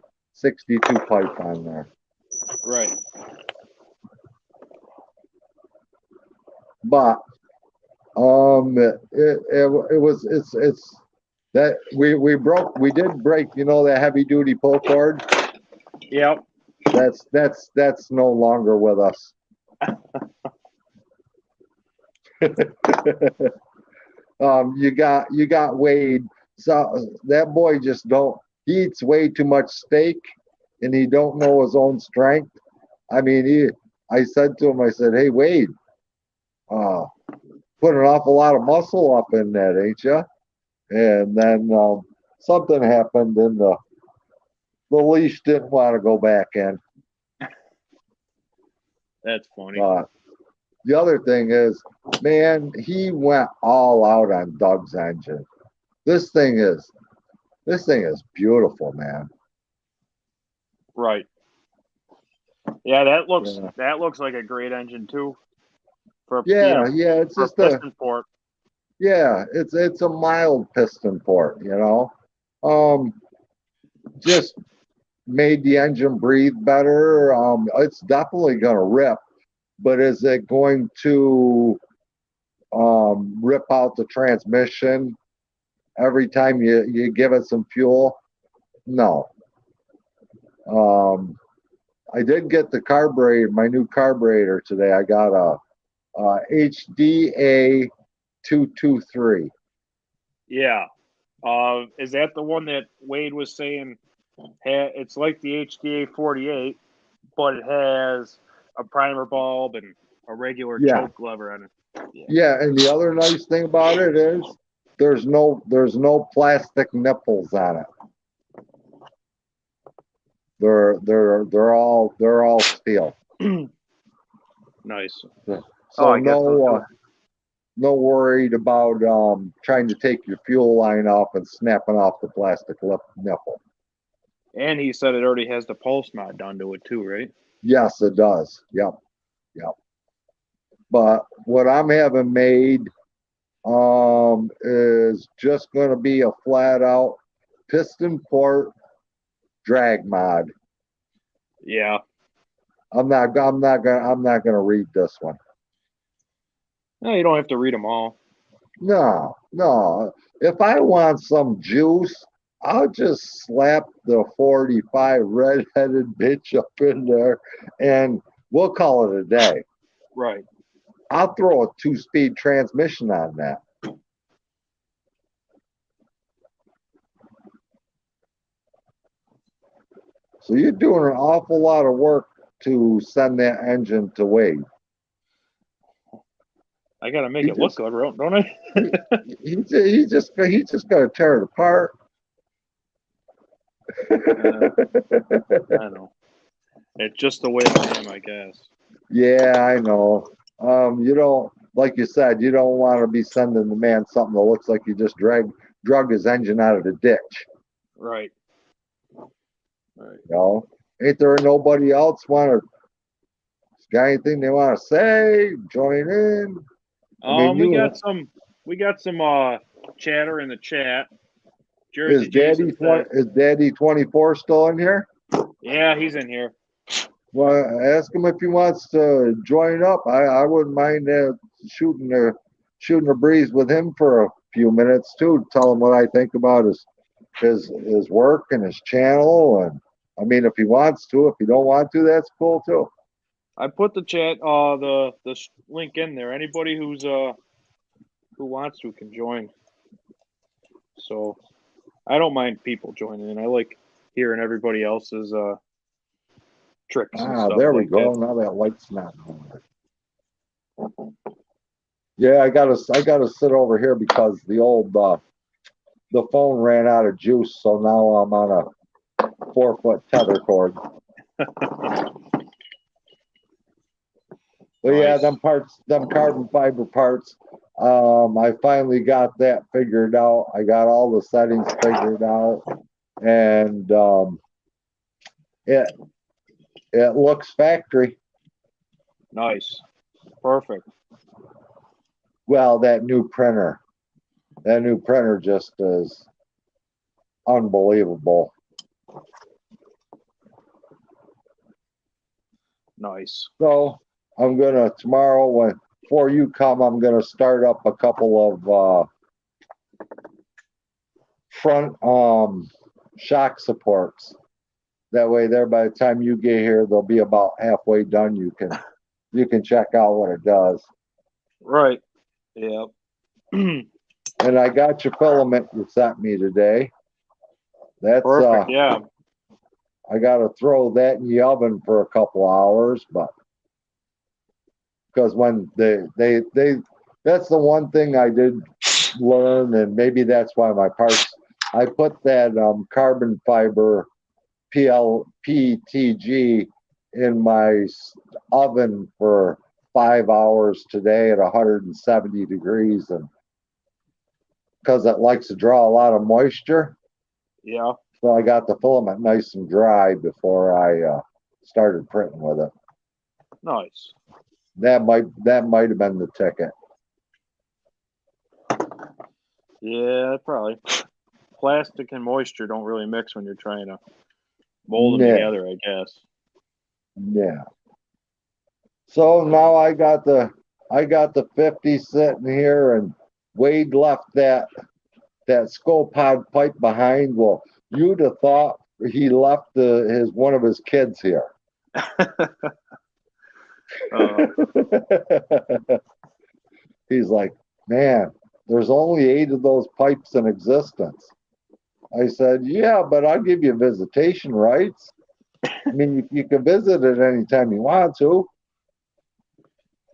pipe on there. Right. But it's that we did break, you know, that heavy duty pull cord. Yep. That's no longer with us. You got Wade. So that boy just he eats way too much steak and he don't know his own strength. I mean, I said to him, I said, hey Wade, put an awful lot of muscle up in that, ain't you? And then something happened and the leash didn't want to go back in. That's funny. The other thing is, man, he went all out on Doug's engine. This thing is beautiful, man. Right. Yeah, that looks like a great engine too. It's just a piston port. Yeah, it's a mild piston port, you know. Just made the engine breathe better. It's definitely gonna rip, but is it going to rip out the transmission every time you give it some fuel? No. I did get the carburetor, my new carburetor today. I got a HDA 223. Yeah. Is that the one that Wade was saying? It's like the HDA 48, but it has a primer bulb and a regular choke lever on it. Yeah, and the other nice thing about it is there's no plastic nipples on it. They're all steel. Nice. So no worried about trying to take your fuel line off and snapping off the plastic nipple. And he said it already has the pulse mod done to it too, right? Yes, it does. Yep. But what I'm having made is just going to be a flat out piston port drag mod. Yeah. I'm not gonna read this one. No, you don't have to read them all. No. If I want some juice, I'll just slap the 45 red-headed bitch up in there and we'll call it a day. Right. I'll throw a 2-speed transmission on that. So you're doing an awful lot of work to send that engine to Wade. I gotta make it look good, don't I? He just gotta tear it apart. I know. It's just the way I am, I guess. Yeah, I know. You don't, like you said, you don't want to be sending the man something that looks like you just drug his engine out of the ditch. Right. You know, ain't there nobody else got anything they want to say? Join in. We got some chatter in the chat. Is Daddy 24 still in here? Yeah, he's in here. Well, ask him if he wants to join up. I wouldn't mind shooting a breeze with him for a few minutes too. Tell him what I think about his work and his channel. And I mean, if he wants to, if he don't want to, that's cool too. I put the chat, the link in there. Anybody who wants to can join. So I don't mind people joining in. I like hearing everybody else's tricks and stuff there we like go. that. Now that light's not on. Yeah, I gotta sit over here because the old the phone ran out of juice, so now I'm on a 4-foot tether cord. But yeah, Nice. them carbon fiber parts, I finally got that figured out. I got all the settings figured out, and it looks factory. Nice. Perfect. Well, that new printer just is unbelievable. Nice. So I'm gonna tomorrow before you come, I'm gonna start up a couple of front shock supports. That way, there by the time you get here, they'll be about halfway done. You can check out what it does. Right. Yep. And I got your filament you sent me today. That's Perfect. Yeah. I gotta throw that in the oven for a couple hours, but because when they that's the one thing I did learn, and maybe that's why my parts. I put that carbon fiber PTG in my oven for 5 hours today at 170 degrees, and because it likes to draw a lot of moisture. Yeah. So I got the filament nice and dry before I started printing with it. Nice. That might have been the ticket. Yeah, probably. Plastic and moisture don't really mix when you're trying to mold them Yeah. together, I guess. Yeah. So now I got the 50 sitting here, and Wade left that Scopod pipe behind. Well, you'd have thought he left one of his kids here. He's like, man, there's only 8 of those pipes in existence. I said, yeah, but I'll give you visitation rights. I mean, you can visit it anytime you want to.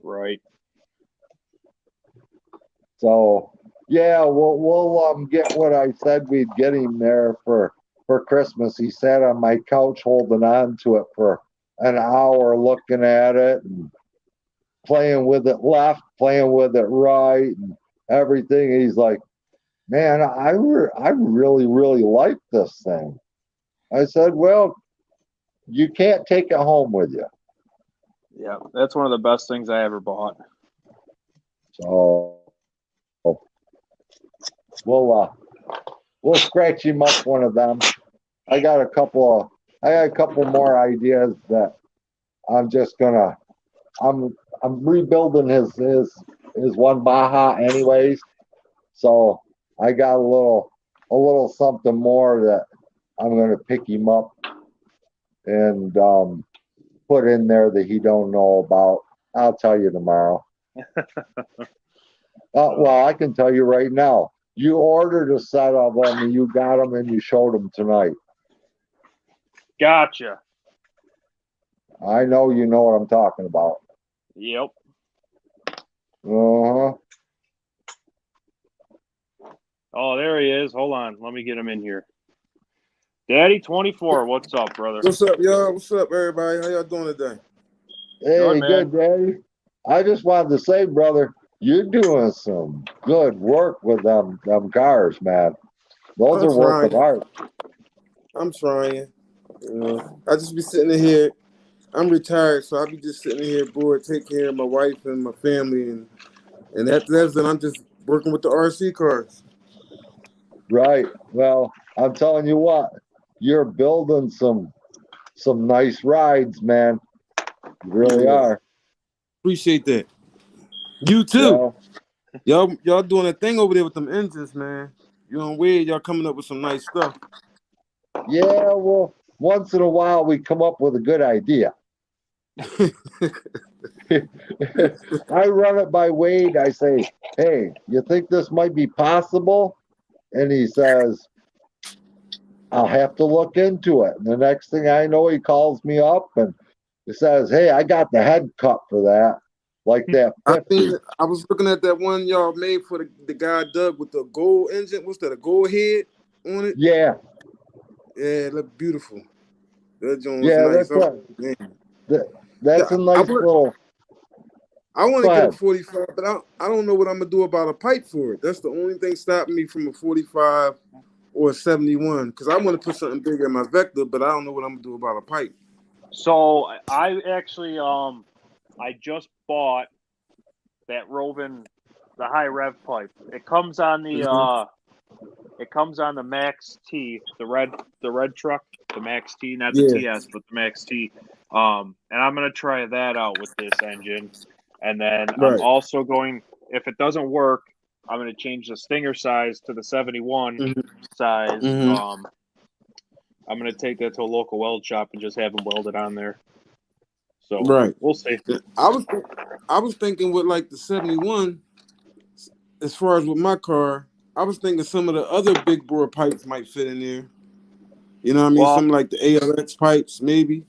Right. So yeah, we'll get what I said we'd get him there for Christmas. He sat on my couch holding on to it for an hour, looking at it and playing with it left, playing with it right, and everything. He's like, man, I really, really like this thing. I said, well, you can't take it home with you. Yeah, that's one of the best things I ever bought. So we'll scratch him up one of them. I got a couple more ideas that I'm just gonna. I'm rebuilding his one Baja anyways, so I got a little something more that I'm gonna pick him up and put in there that he don't know about. I'll tell you tomorrow. Well, I can tell you right now. You ordered a set of them, and you got them, and you showed them tonight. Gotcha. I know you know what I'm talking about. Yep. Uh-huh. Oh, there he is. Hold on. Let me get him in here. Daddy 24, what's up, brother? What's up, y'all? What's up, everybody? How y'all doing today? Hey, Good, good, Daddy. I just wanted to say, brother, you're doing some good work with them cars, man. Those I'm are work of trying. art. I'm trying. I just be sitting in here. I'm retired, so I be just sitting in here bored, take care of my wife and my family, and after that, then I'm just working with the RC cars. Right. Well, I'm telling you what, you're building some nice rides, man. You really Yeah. are. Appreciate that. You too. Yeah. Y'all doing a thing over there with them engines, man. You know, weird. Y'all coming up with some nice stuff. Yeah, well, once in a while we come up with a good idea. I run it by Wade. I say, hey, you think this might be possible? And he says, I'll have to look into it. And the next thing I know, he calls me up and he says, hey, I got the head cut for that. Like that 50. I was looking at that one y'all made for the guy Doug with the gold engine. What's that? A gold head on it? Yeah. Yeah, it looked beautiful. That joint was Yeah, nice. that's a nice little. I want Go to get a ahead. 45, but I don't know what I'm gonna do about a pipe for it. That's the only thing stopping me from a 45 or a 71 because I want to put something bigger in my Vector, but I don't know what I'm gonna do about a pipe. So I actually I just bought that Rovin, the high rev pipe. It comes on the it comes on the Max T, the red truck, the Max T, not the TS, but the Max T. And I'm gonna try that out with this engine, and then I'm also going. If it doesn't work, I'm gonna change the stinger size to the 71 size. I'm gonna take that to a local weld shop and just have them weld it on there. So we'll see. I was thinking with like the 71, as far as with my car, I was thinking some of the other big bore pipes might fit in there. You know what I mean? Some like the ALX pipes, maybe.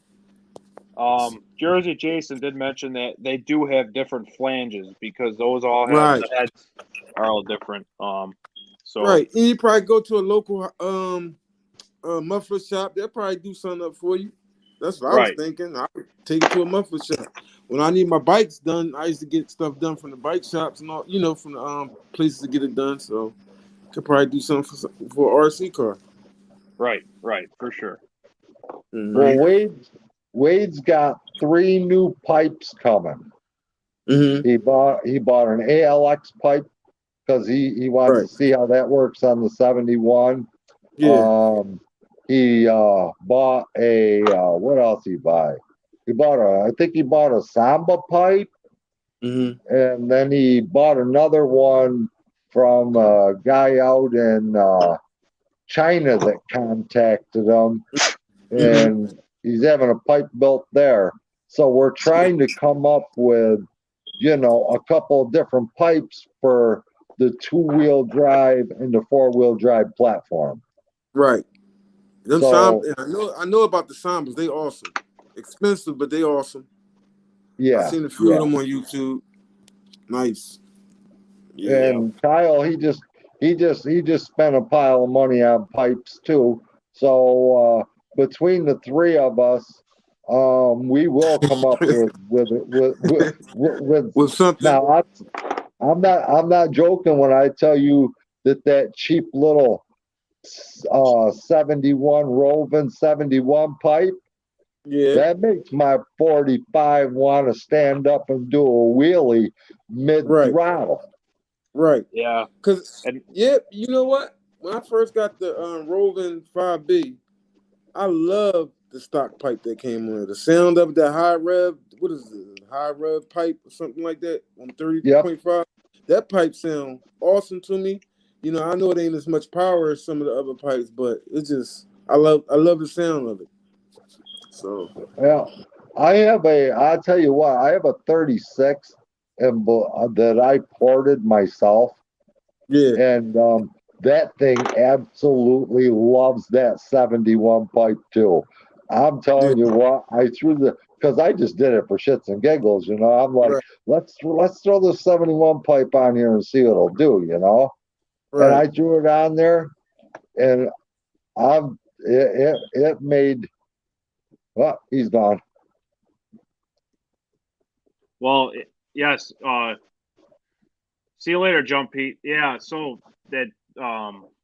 Jersey Jason did mention that they do have different flanges because those all have the heads are all different. And you probably go to a local muffler shop. They'll probably do something up for you. That's what I was thinking. I would take it to a muffler shop. When I need my bikes done, I used to get stuff done from the bike shops and all, from the places to get it done. So could probably do something for an RC car. Right, for sure. Well, Wade's got 3 new pipes coming. He bought an ALX pipe because he wants to see how that works on the 71. He bought a what else he buy? I think he bought a Samba pipe, and then he bought another one from a guy out in China that contacted him, and he's having a pipe built there. So we're trying to come up with, a couple of different pipes for the 2-wheel drive and the 4-wheel drive platform. Right. Them I know about the Sambas. They awesome. Expensive, but they awesome. Yeah. I've seen a few of them on YouTube. Nice. Yeah. And Kyle, he just spent a pile of money on pipes too. So between the 3 of us, we will come up with something. Now, I'm not joking when I tell you that cheap little 71 Rovin 71 pipe. Yeah. That makes my 45 want to stand up and do a wheelie mid throttle. Right. Yeah. You know what? When I first got the Rovin 5B, I loved the stock pipe that came with it. The sound of that high rev, what is it? High rev pipe or something like that on 30.5. That pipe sound awesome to me. I know it ain't as much power as some of the other pipes, but it's just I love the sound of it. So I'll tell you what, I have a 36 that I ported myself. Yeah. And that thing absolutely loves that 71 pipe too. I'm telling you what, because I just did it for shits and giggles, I'm like, let's throw the 71 pipe on here and see what it'll do, And I threw it on there, and it made. Well, he's gone. Well, yes. See you later, Jump Pete. Yeah. So that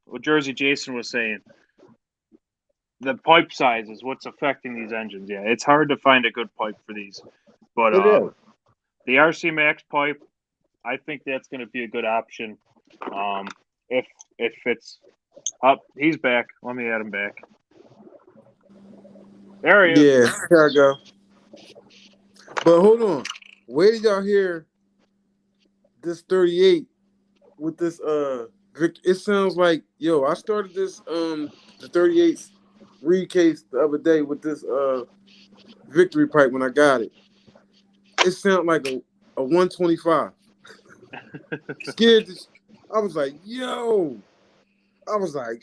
what Jersey Jason was saying, the pipe size is what's affecting these engines. Yeah, it's hard to find a good pipe for these, but the RCMAX pipe, I think that's going to be a good option. If it's up, he's back. Let me add him back. There he is. Yeah, there I go. But hold on, where did y'all hear this 38 with this it sounds like I started this the 38 reed case the other day with this victory pipe when I got it. it sounded like a 125. Scared. I was like, yo. I was like,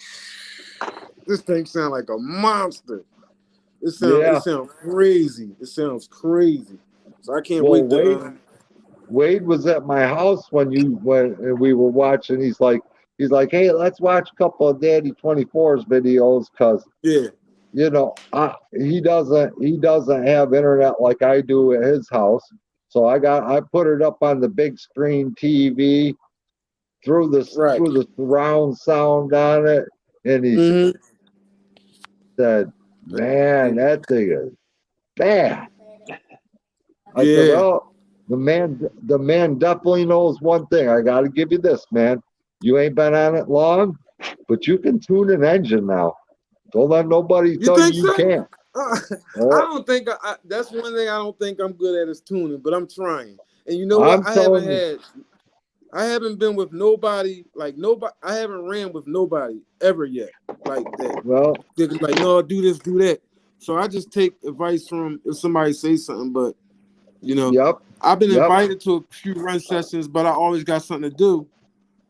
this thing sound like a monster. It sounds crazy. It sounds crazy. So I can't wait to. Wade was at my house when we were watching. He's like, hey, let's watch a couple of Daddy 24's videos because you know, he doesn't have internet like I do at his house. So I put it up on the big screen TV, threw the surround sound on it, and he said, "Man, that thing is bad." I said, "Well, the man definitely knows one thing. I got to give you this, man. You ain't been on it long, but you can tune an engine now. Don't let nobody tell you can't." I don't think that's one thing I don't think I'm good at is tuning, but I'm trying. And you know what? I haven't been with nobody I haven't ran with nobody ever yet like that. Well, they're like, no, do this, do that. So I just take advice from if somebody says something, but you know, I've been invited to a few run sessions, but I always got something to do.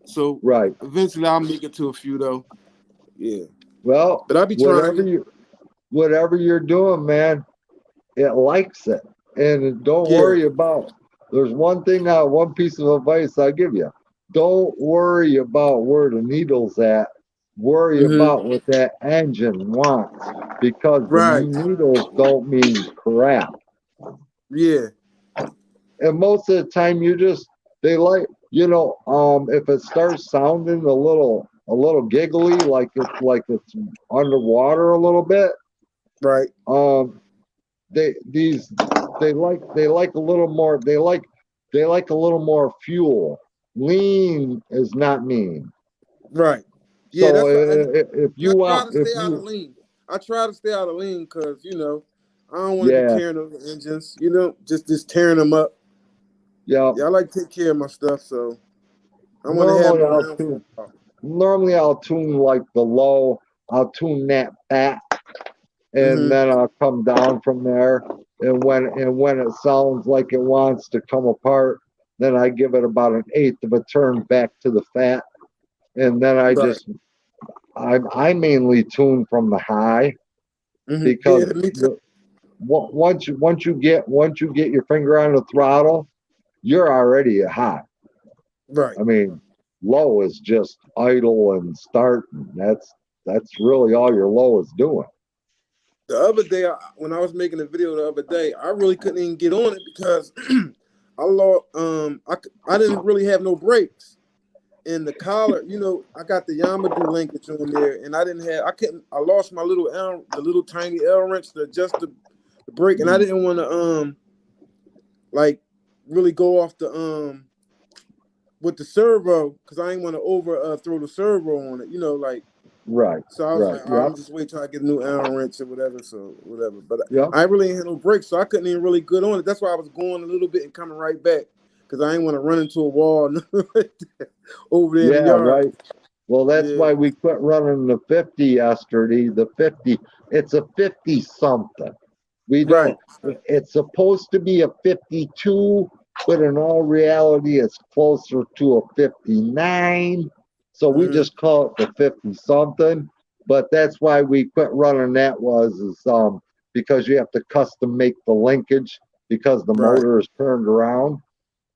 So eventually I'll make it to a few though. Yeah. Well, but I'll be trying. Whatever you're doing, man, it likes it. And don't worry about, there's one piece of advice I give you. Don't worry about where the needle's at. Worry about what that engine wants, because the needles don't mean crap. Yeah. And most of the time they like, if it starts sounding a little giggly, like it's underwater a little bit. Right. They like a little more. They like a little more fuel. Lean is not mean. Right. Yeah. So if you want, I try to stay out of lean because I don't want to be tearing up the engines. Just tearing them up. Yeah. I like to take care of my stuff, so I want to have it around. Normally, I'll tune like the low. I'll tune that back. And then I'll come down from there. And when it sounds like it wants to come apart, then I give it about an eighth of a turn back to the fat. And then I mainly tune from the high because once you get your finger on the throttle, you're already at high. Right. I mean, low is just idle and starting. That's really all your low is doing. The other day, when I was making a video the other day, I really couldn't even get on it because I didn't really have no brakes. And the collar, I got the Yamaha linkage on there, and I lost my the little tiny L wrench to adjust the brake, and I didn't want to really go off the with the servo because I didn't want to throw the servo on it, Right. So I was like, I'm just wait till I get a new Allen wrench or whatever. So whatever. But I really ain't had no brakes, so I couldn't even really get on it. That's why I was going a little bit and coming right back because I didn't want to run into a wall over there in the yard. Right. Well, that's why we quit running the 50 yesterday. The 50, it's a 50 something. We don't. It's supposed to be a 52, but in all reality, it's closer to a 59. So we just call it the 50 something, but that's why we quit running that because you have to custom make the linkage because the motor is turned around.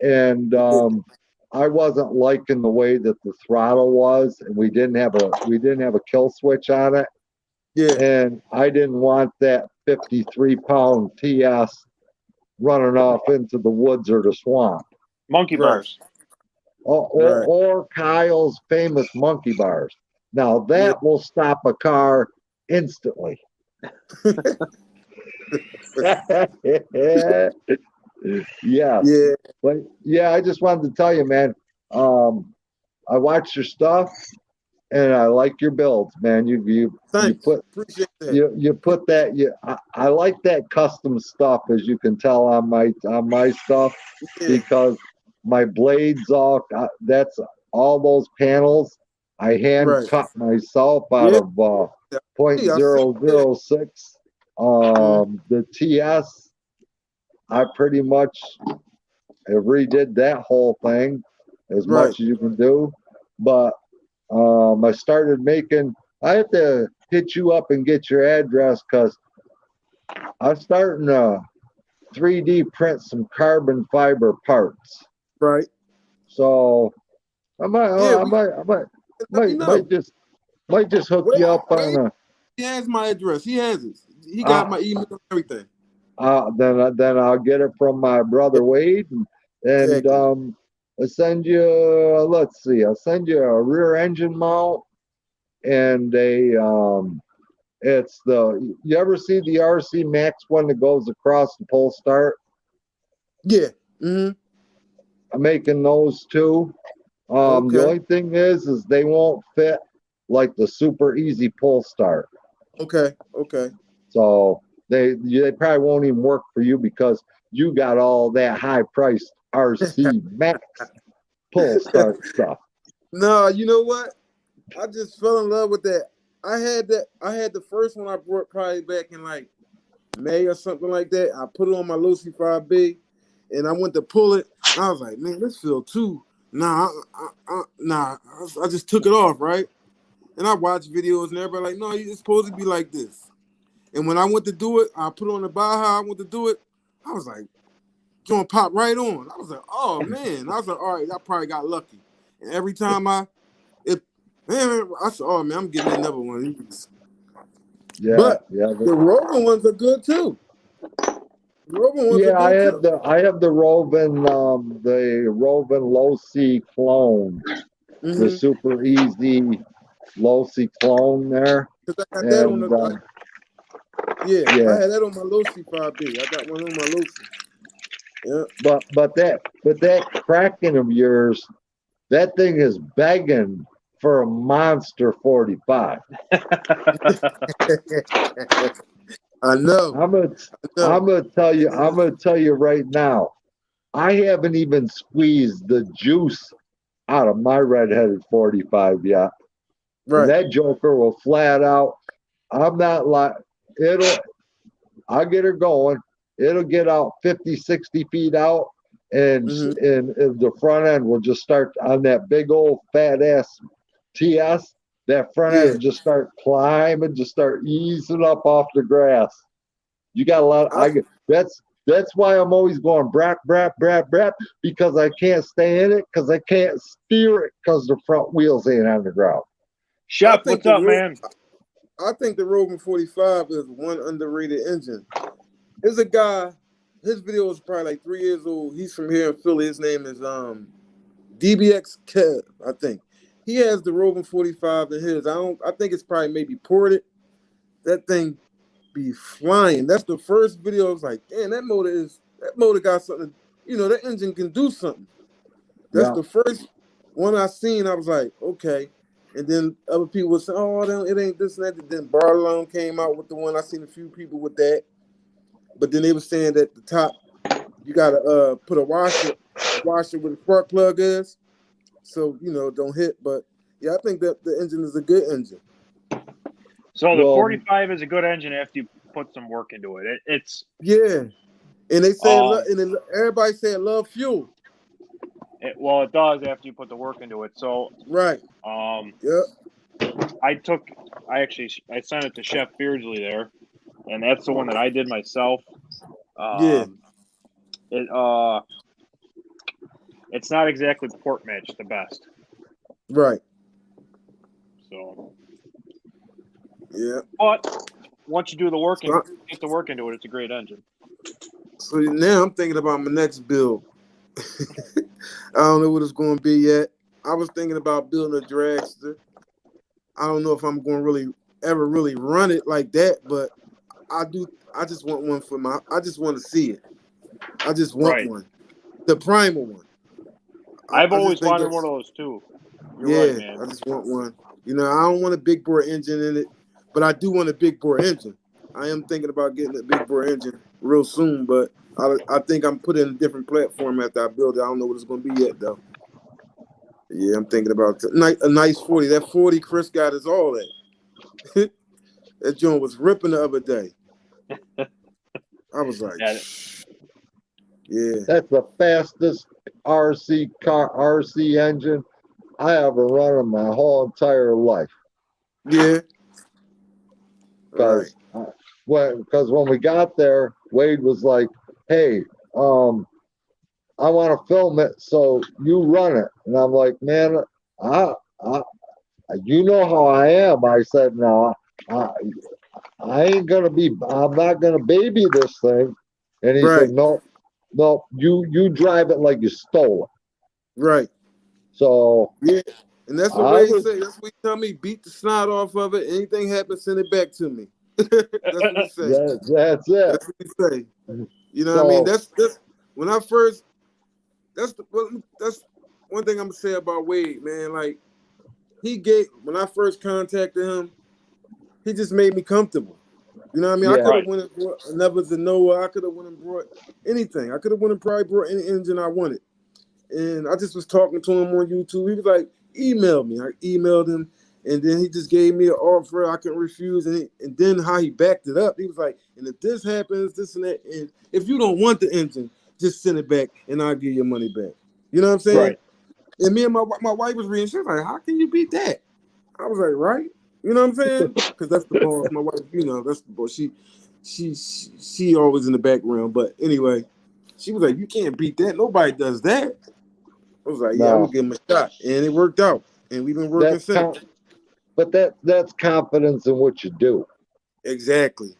And I wasn't liking the way that the throttle was, and we didn't have a kill switch on it. Yeah. And I didn't want that 53-pound TS running off into the woods or the swamp. Monkey bars. Or Kyle's famous monkey bars. Now that will stop a car instantly. Yeah. But I just wanted to tell you, man. I watched your stuff and I like your builds, man. Appreciate that. You put that. I like that custom stuff, as you can tell on my stuff, because my blades that's all those panels I hand cut myself out of .006. The TS I pretty much redid that whole thing as Right. much as you can do. But I started making. I have to hit you up and get your address because I'm starting to 3D print some carbon fiber parts. Right. So I Yeah, let me might know. just hook Wait, you up wait. on a. He has my address. He has it. He got my email and everything. Then I'll get it from my brother Wade and Exactly. I'll send you. Let's see. I'll send you a rear engine mount and it's the. You ever see the RCMAX one that goes across the pull start? Yeah. Mm-hmm. I'm making those too. The Okay. only thing is they won't fit like the super easy pull start. Okay. Okay. So they probably won't even work for you because you got all that high priced RCMAX pull start stuff. No, you know what? I just fell in love with that. I had the first one I brought probably back in like May or something like that. I put it on my Lucy 5B and I went to pull it. I was like, man, this feel too. Nah, I just took it off, right? And I watched videos and everybody like, no, it's supposed to be like this. And when I went to do it, I put on the Baja, I went to do it. I was like, John pop right on. I was like, oh man. I was like, all right, I probably got lucky. And every time I said, oh man, I'm getting another one. Yeah, But yeah. the Rover ones are good too. The Rover ones are Yeah, good too. I have the Rovin low C clone, the Mm-hmm. super easy low C clone there. Because I got that on And the I yeah, had that on my Losi 5B. I got one on my Losi. Yeah. but that Kraken of yours, that thing is begging for a monster 45. I know. I'm gonna No. I'm gonna tell you right now. I haven't even squeezed the juice out of my redheaded 45 yet. And Right. that joker will flat out. I'm not like it'll I'll get her going. It'll get out 50, 60 feet out, and Mm-hmm. and the front end will just start on that big old fat ass TS. That front end Yeah. will just start climbing, just start easing up off the grass. You got a lot. That's why I'm always going brap because I can't stay in it because I can't steer it because the front wheels ain't on the ground. Shep, what's up, man? I think the Rover 45 is one underrated engine. There's a guy, his video is probably like 3 years old. He's from here in Philly. His name is DBX Kev, I think. He has the Rover 45 in his. I think it's probably maybe ported. That thing be flying. That's the first video. I was like, damn, that motor got something. You know, that engine can do something. That's Yeah. the first one I seen. I was like, okay. And then other people would say, oh, it ain't this and that. Then Barlone came out with the one. I seen a few people with that. But then they were saying that the top, you gotta put a washer where the spark plug is, so you know don't hit. But yeah, I think that the engine is a good engine. So the 45 is a good engine after you put some work into it. It's and they say everybody say it love fuel. It does after you put the work into it. So right. I sent it to Chef Beardsley there, and that's the one that I did myself. It's not exactly port match the best. Right. So yeah. But once you do the work and get the work into it, it's a great engine. So now I'm thinking about my next build. I don't know what it's going to be yet. I was thinking about building a dragster. I don't know if I'm going to ever run it like that, but I do. I just want one I just want to see it. I just want one. The primal one. I've always wanted one of those too. You're right, man. I just want one. You know, I don't want a big bore engine in it, but I do want a big bore engine. I am thinking about getting a big bore engine real soon, but I think I'm putting a different platform after I build it. I don't know what it's going to be yet, though. Yeah, I'm thinking about a nice 40. That 40 Chris got is all that. That joint was ripping the other day. I was like, Yeah. That's the fastest RC engine I ever run in my whole entire life. Yeah. Right. Because when we got there, Wade was like, "Hey, I want to film it, so you run it." And I'm like, "Man, I, I you know how I am." I said, "No, I, I ain't gonna be. I'm not gonna baby this thing." And he said, Right. "No, no, you drive it like you stole it." Right. So Yeah. And that's the I way he was, say. That's what he tell me. Beat the snot off of it. Anything happens, send it back to me. That's what he say. that's it. That's what he say. You know what I mean? So That's when I first. That's one thing I'm gonna say about Wade, man. Like when I first contacted him, he just made me comfortable. You know what I mean? I yeah, could have Right. went and brought another Zenoa. I could have went and brought anything. I could have went and probably brought any engine I wanted. And I just was talking to him on YouTube. He was like, email me. I emailed him, and then he just gave me an offer I couldn't refuse. And then how he backed it up, he was like, and if this happens, this and that, and if you don't want the engine, just send it back, and I'll give your money back. You know what I'm saying? Right. And me and my wife was reading. She was like, how can you beat that? I was like, right? You know what I'm saying? Because that's the boss. My wife, that's the boss. She always in the background. But anyway, she was like, you can't beat that. Nobody does that. I was like, yeah, I'm no, gonna give him a shot, and it worked out, and we've been working that's since. but that's confidence in what you do. Exactly,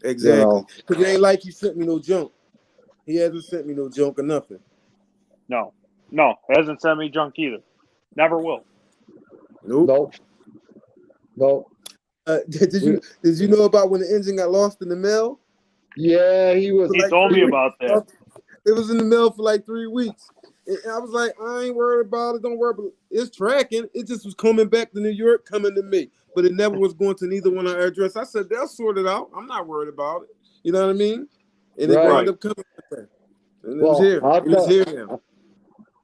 You know, Because it ain't like he sent me no junk. He hasn't sent me no junk or nothing. No. No. Hasn't sent me junk either. Never will. Nope. nope, nope. Did We, you know about when the engine got lost in the mail yeah, he was. for He like told 3 me weeks? about that. It was in the mail for like 3 weeks. And I was like, I ain't worried about it. Don't worry about it. It's tracking. It just was coming back to New York, coming to me. But it never was going to neither one of our address. I said, they'll sort it out. I'm not worried about it. You know what I mean? And it Right. wound Right. up coming back. And it was Well, here. And it's here now.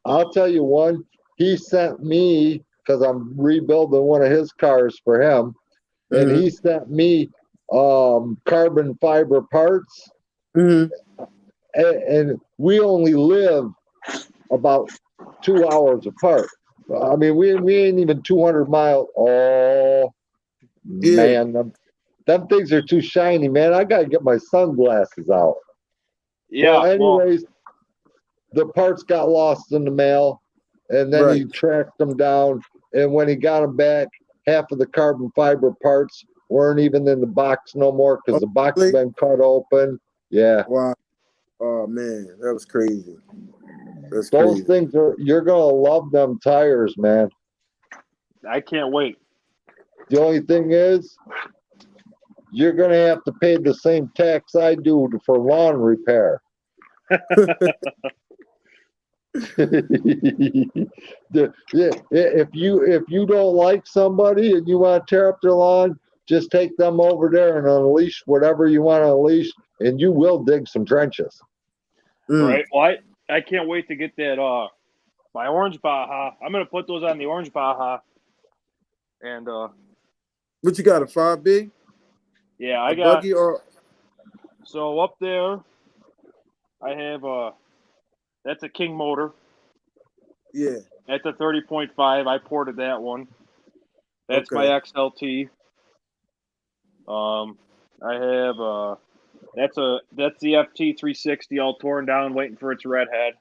I'll tell you one. He sent me because I'm rebuilding one of his cars for him, and Mm-hmm. he sent me carbon fiber parts, Mm-hmm. and we only live about 2 hours apart. I mean, we ain't even 200 miles. Oh Yeah. man, them things are too shiny, man. I gotta get my sunglasses out. Well, Yeah. Well. anyways, the parts got lost in the mail, and then Right. he tracked them down. And when he got them back, half of the carbon fiber parts weren't even in the box no more because Oh, the box really? been cut open. Yeah, Wow. Oh man, that was crazy. That's those crazy. things you're gonna love them tires, man. I can't wait. The only thing is, you're gonna have to pay the same tax I do for lawn repair. If you don't like somebody and you want to tear up their lawn, just take them over there and unleash whatever you want to unleash, and you will dig some trenches. Mm. Right. Well, I can't wait to get that my orange Baja. I'm gonna put those on the orange Baja. And What you got, a 5B? yeah, A I got buggy or so up there I have that's a King motor. yeah. That's a 30.5. I ported that one. That's my Okay. XLT. I have that's the FT 360 all torn down, waiting for its red head.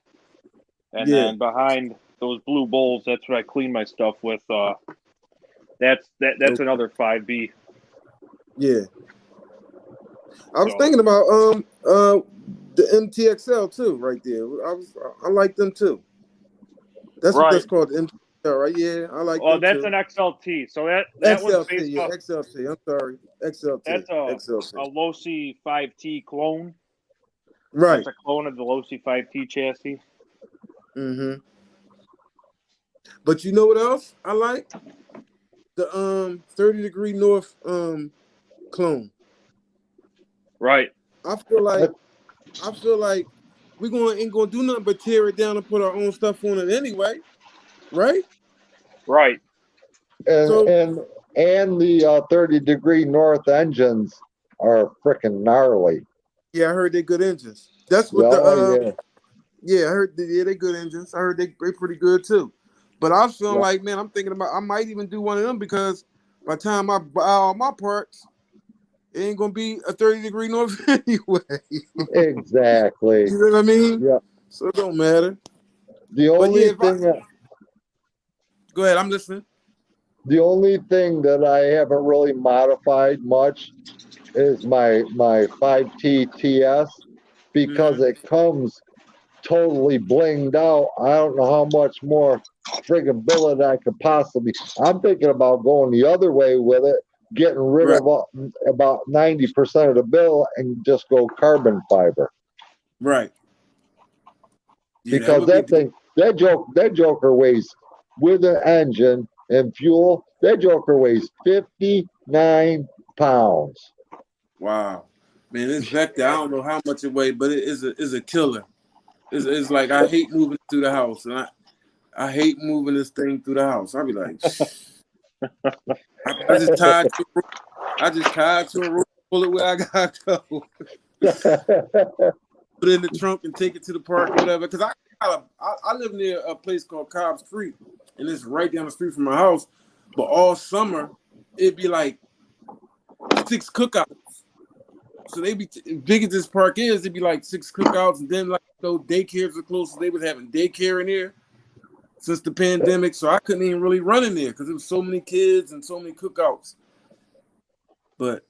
And Yeah. then behind those blue bowls, that's what I clean my stuff with. That's Okay. another 5B. Yeah. I was So thinking about the MTXL too, right there. I like them too. That's what right. that's called, the MTXL, right? Yeah, I like Well, them that's too. an XLT. So that one's XLT, based yeah, off. XLT. I'm sorry, XLT, That's a XLT. Losi 5T clone. Right. That's a clone of the Losi 5T chassis. Mm-hmm. But you know what else I like? The 30° North clone. Right. I feel like we ain't gonna do nothing but tear it down and put our own stuff on it anyway, right? Right. And So and and the 30° north engines are freaking gnarly. yeah, I heard they're good engines. That's what Oh, yeah, I heard they good engines. I heard they pretty good too. But I was feeling Yeah. like, man, I'm thinking about I might even do one of them because by the time I buy all my parts, it ain't gonna be a 30-degree north anyway. Exactly. You know what I mean? Yeah. So it don't matter. The But yeah, only thing go ahead, I'm listening. the only thing that I haven't really modified much is my 5T TS because Mm-hmm. it comes totally blinged out. I don't know how much more friggin' billet I could possibly. I'm thinking about going the other way with it, getting rid Right, of about 90% of the bill and just go carbon fiber right. Yeah, that because would be that joker weighs with an engine and fuel. That joker weighs 59 pounds. wow. Man, this Vector, I don't know how much it weighs, but it is a killer. It's like I hate moving through the house, and I hate moving this thing through the house. I'll be like, I just tied to a rope. I just tied to a rope, pull it where I gotta go. Put it in the trunk and take it to the park or whatever. Because I live near a place called Cobb's Creek, and it's right down the street from my house. But all summer, it'd be like 6 cookouts. So they be as big as this park is, it'd be like 6 cookouts, and then like those daycares are close, so they was having daycare in here since the pandemic. So I couldn't even really run in there because there was so many kids and so many cookouts. But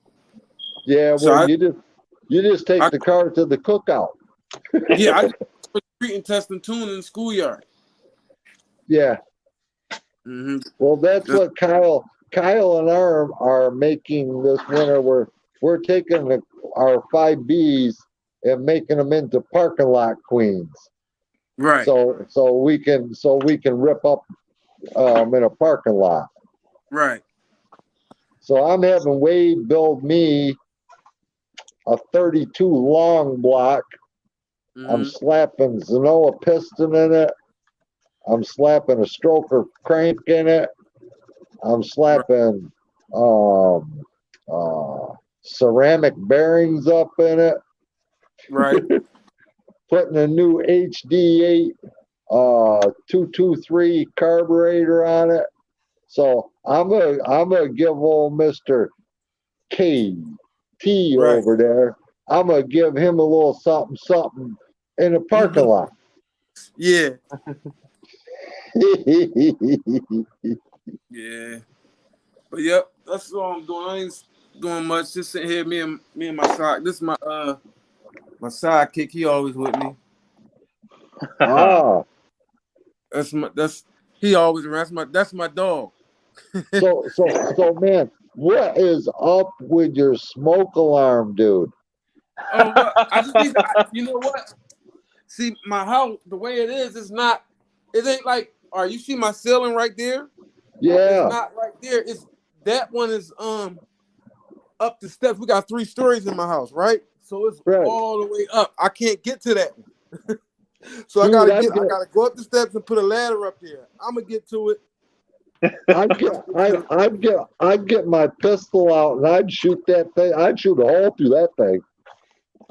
Yeah, so well, you just take the car to the cookout. I just put street and test and tune in the schoolyard. Yeah. Mm-hmm. Well, that's what Kyle and I are making this winter. We're taking our 5Bs and making them into parking lot queens. Right. So we can rip up in a parking lot. Right. So I'm having Wade build me a 32 long block. Mm-hmm. I'm slapping Zenoa piston in it. I'm slapping a stroker crank in it. I'm slapping ceramic bearings up in it. Right. Putting a new HD8 223 carburetor on it. So I'm gonna give old Mr. KT Right. over there. I'm gonna give him a little something in the parking lot. Yeah. Yeah. But yep, that's all I'm doing. I ain't doing much. Just sitting here, me and my side. This is my sidekick. He always with me. Ah. He always around. That's my dog. So man, what is up with your smoke alarm, dude? Oh, well, you know what? See, my house, the way it is, it ain't like, all right, you see my ceiling right there? Yeah. It's not right there. That one is up the steps. We got 3 stories in my house, right? So it's Right. all the way up. I can't get to that one. So Dude, I gotta go up the steps and put a ladder up there. I'm gonna get to it. I'd get my pistol out and I'd shoot that thing. I'd shoot a hole through that thing.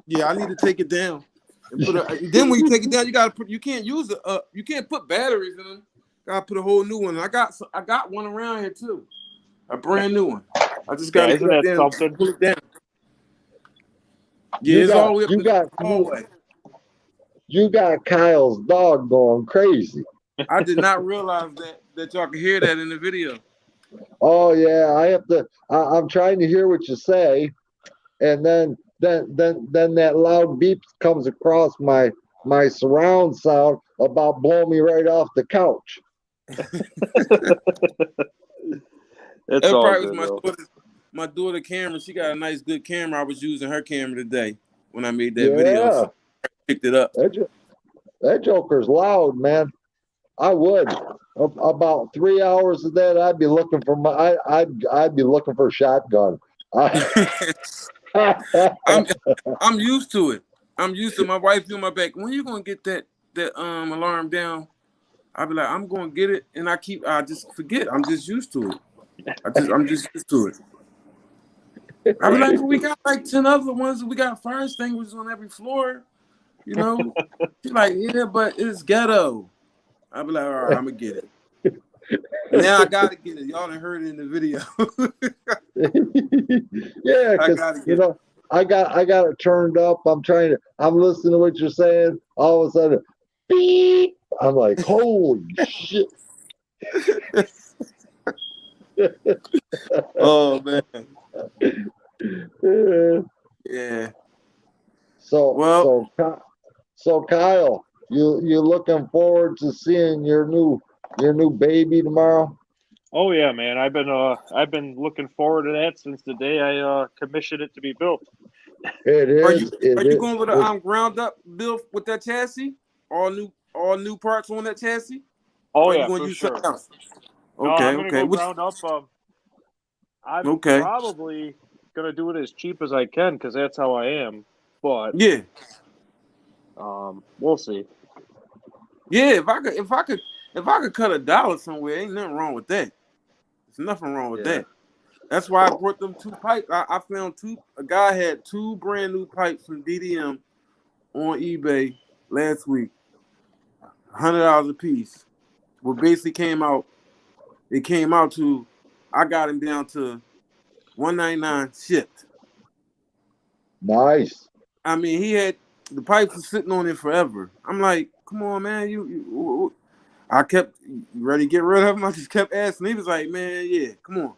Yeah, I need to take it down. And then when you take it down, you can't use it. You can't put batteries in them. Gotta put a whole new one. I got one around here too, a brand new one. I just gotta isn't get up that there something? and pull it down. Yeah, it's all the way up you in got the hallway. you got Kyle's dog going crazy. I did not realize that y'all could hear that in the video. Oh yeah, I'm trying to hear what you say, and then that loud beep comes across my surround sound about blowing me right off the couch. It's That all probably good, was my daughter camera. She got a nice, good camera. I was using her camera today when I made that Yeah, video. So I picked it up. that joker's loud, man. I would about 3 hours of that. I'd be looking for I'd be looking for a shotgun. I'm used to it. I'm used to my wife doing my back. When you gonna get that alarm down? I'll be like, I'm gonna get it, and I just forget. I'm just used to it. I'm just used to it. I'll be like, well, we got like 10 other ones. We got fire extinguishers on every floor. You know? She's like, yeah, but it's ghetto. I be like, all right, I'm gonna get it. Now I gotta get it. Y'all done heard it in the video. Yeah, I because gotta you get it. know, I got it turned up. I'm listening to what you're saying. All of a sudden, beep. I'm like, holy shit. Oh man. Yeah. Yeah. So Well, so Kyle, you looking forward to seeing your new baby tomorrow? Oh yeah, man. I've been looking forward to that since the day I commissioned it to be built. It are is. you It are you is. going with a ground up build with that chassis? All new parts on that chassis? Oh Or are you yeah, going to for use sure. something else? No, I'm gonna Okay. go Which ground up. I'm okay. probably gonna do it as cheap as I can because that's how I am. But Yeah. we'll see. Yeah, if I could cut $1 somewhere, ain't nothing wrong with that. There's nothing wrong with Yeah. that. That's why I brought them 2 pipes. I found a guy had 2 brand new pipes from DDM on eBay last week. $100 a piece. What basically came out to I got him down to $199 shipped. Nice. I mean, he had the pipes were sitting on it forever. I'm like, come on, man, I kept ready to get rid of him. I just kept asking. He was like, man, yeah, come on.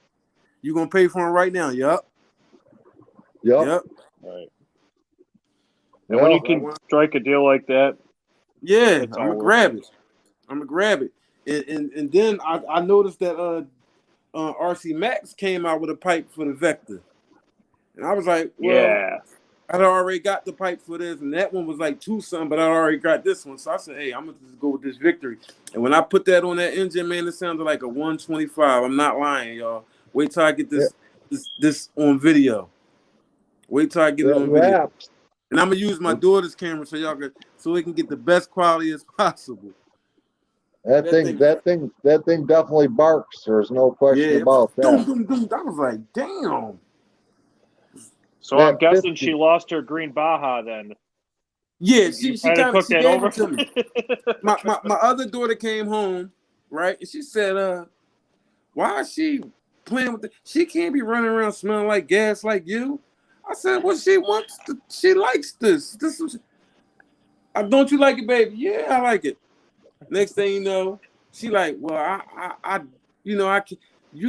You gonna pay for him right now? Yup. Yep. Right. And when you can strike a deal like that, Yeah, it's I'm all gonna worth grab it. it. I'm gonna grab it. And then I noticed that RCMAX came out with a pipe for the Vector. And I was like, well, Yeah. I'd already got the pipe for this, and that one was like 2 something, but I already got this one. So I said, hey, I'm gonna just go with this Victory. And when I put that on that engine, man, it sounded like a 125. I'm not lying, y'all. Wait till I get this on video. Wait till I get it on video. Raps. And I'm gonna use my daughter's camera so we can get the best quality as possible. That thing definitely barks. There's no question Yeah, about that. I was like, damn. So That I'm guessing 50. she lost her green Baja then. Yeah, You kind of took she that gave over. it to me. My other daughter came home, right? And she said, why is she playing with she can't be running around smelling like gas like you. I said, well, she likes this. Don't you like it, baby? Yeah, I like it. Next thing you know, she like, well, I you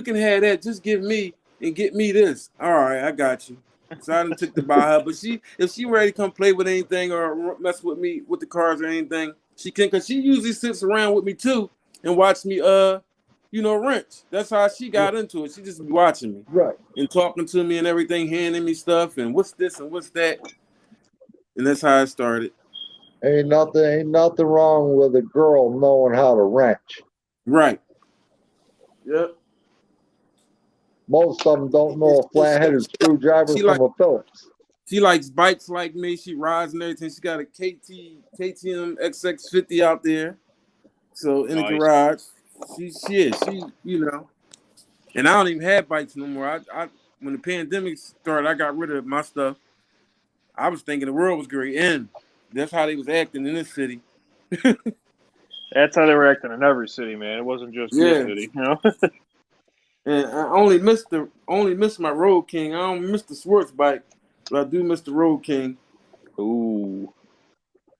can have that. Just give me and get me this. All right, I got you. So I done took to buy her. But if she ready to come play with anything or mess with me with the cars or anything, she can, because she usually sits around with me too and watch me wrench. That's how she got into it. She just be watching me. Right. And talking to me and everything, handing me stuff and what's this and what's that. And that's how it started. Ain't nothing wrong with a girl knowing how to wrench. Right. Yep. Most of them don't know a flat-headed screwdriver from a Phillips. She likes bikes like me. She rides and everything. She got a KTM XX50 out there. So in the garage, she and I don't even have bikes no more. I when the pandemic started, I got rid of my stuff. I was thinking the world was great, and that's how they was acting in this city. That's how they were acting in every city, man. It wasn't just your city, you know. And I only missed my Road King. I don't miss the Swartz bike, but I do miss the Road King. Ooh,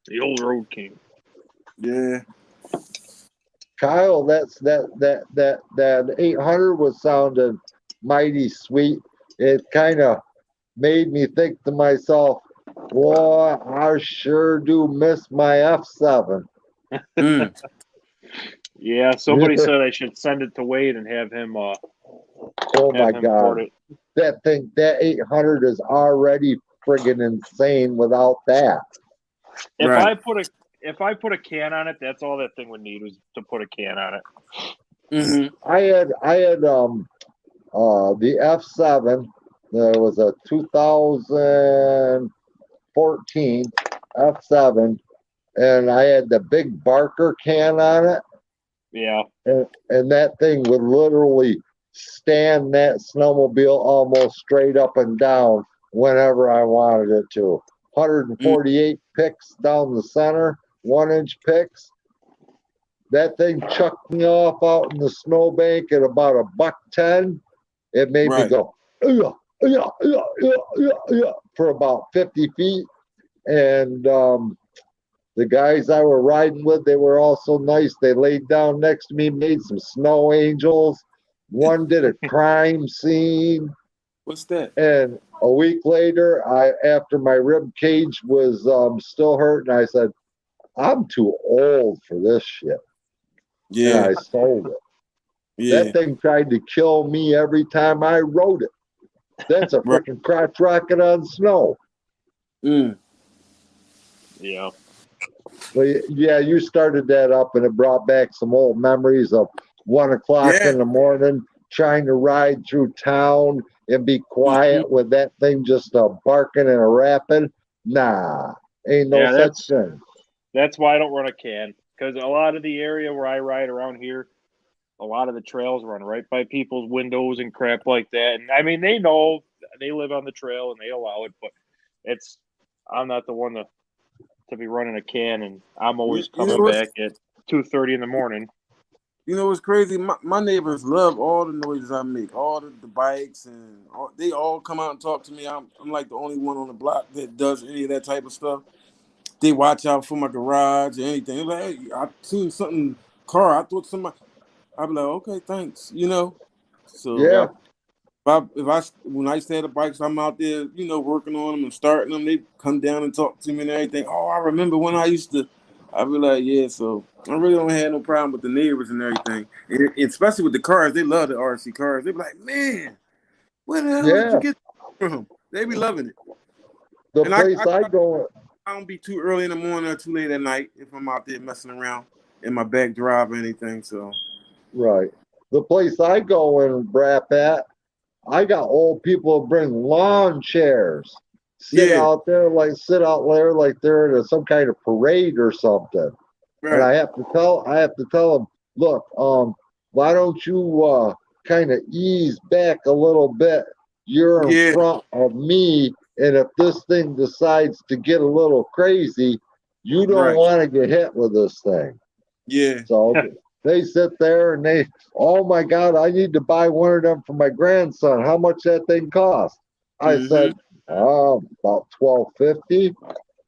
the old Road King. Yeah. Kyle, that 800 was sounding mighty sweet. It kind of made me think to myself, boy, I sure do miss my F7. Yeah, somebody said I should send it to Wade and have him. Oh my God, that 800 is already friggin' insane without that. If I put a can on it, that's all that thing would need was to put a can on it. Mm-hmm. I had the F7. There was a 2014 F7, and I had the big Barker can on it. Yeah. And that thing would literally stand that snowmobile almost straight up and down whenever I wanted it to. 148 picks down the center, 1-inch picks. That thing chucked me off out in the snowbank at about $1.10. It made me Right. go for about 50 feet. And the guys I were riding with, they were all so nice. They laid down next to me, made some snow angels. One did a crime scene. What's that? And a week later, after my rib cage was still hurting, I said, I'm too old for this shit. Yeah. And I sold it. Yeah. That thing tried to kill me every time I rode it. That's a Right. freaking crotch rocket on snow. Mm. Yeah. But yeah, you started that up and it brought back some old memories of 1 o'clock Yeah. in the morning trying to ride through town and be quiet with that thing just barking and a rapping. Nah, ain't no Yeah, such thing. That's why I don't run a can, because a lot of the area where I ride around here, a lot of the trails run right by people's windows and crap like that. And I mean, they know, they live on the trail and they allow it, but I'm not the one to be running a can, and I'm always You know coming what's back at 2:30 in the morning. You know what's crazy? My neighbors love all the noises I make, all the bikes, and they all come out and talk to me. I'm like the only one on the block that does any of that type of stuff. They watch out for my garage or anything. They're like, hey, I seen something car. I thought somebody. I'd be like, okay, thanks. So Yeah, when I stay at the bikes, I'm out there, working on them and starting them. They come down and talk to me and everything. Oh, I remember when I used to. I'd be like, yeah. So I really don't have no problem with the neighbors and everything, and especially with the cars. They love the RC cars. They be like, man, where the hell did you yeah. get that from? They be loving it. The And place I go, I don't be too early in the morning or too late at night if I'm out there messing around in my back drive or anything. So right. The place I go and rap at, I got old people bring lawn chairs, sit yeah, out there like they're at some kind of parade or something. And right, I have to tell them, look, why don't you kind of ease back a little bit? You're in yeah, front of me, and if this thing decides to get a little crazy, you don't right, want to get hit with this thing. yeah, So they sit there and oh my God, I need to buy one of them for my grandson. How much that thing cost? I mm-hmm, said, about $12.50.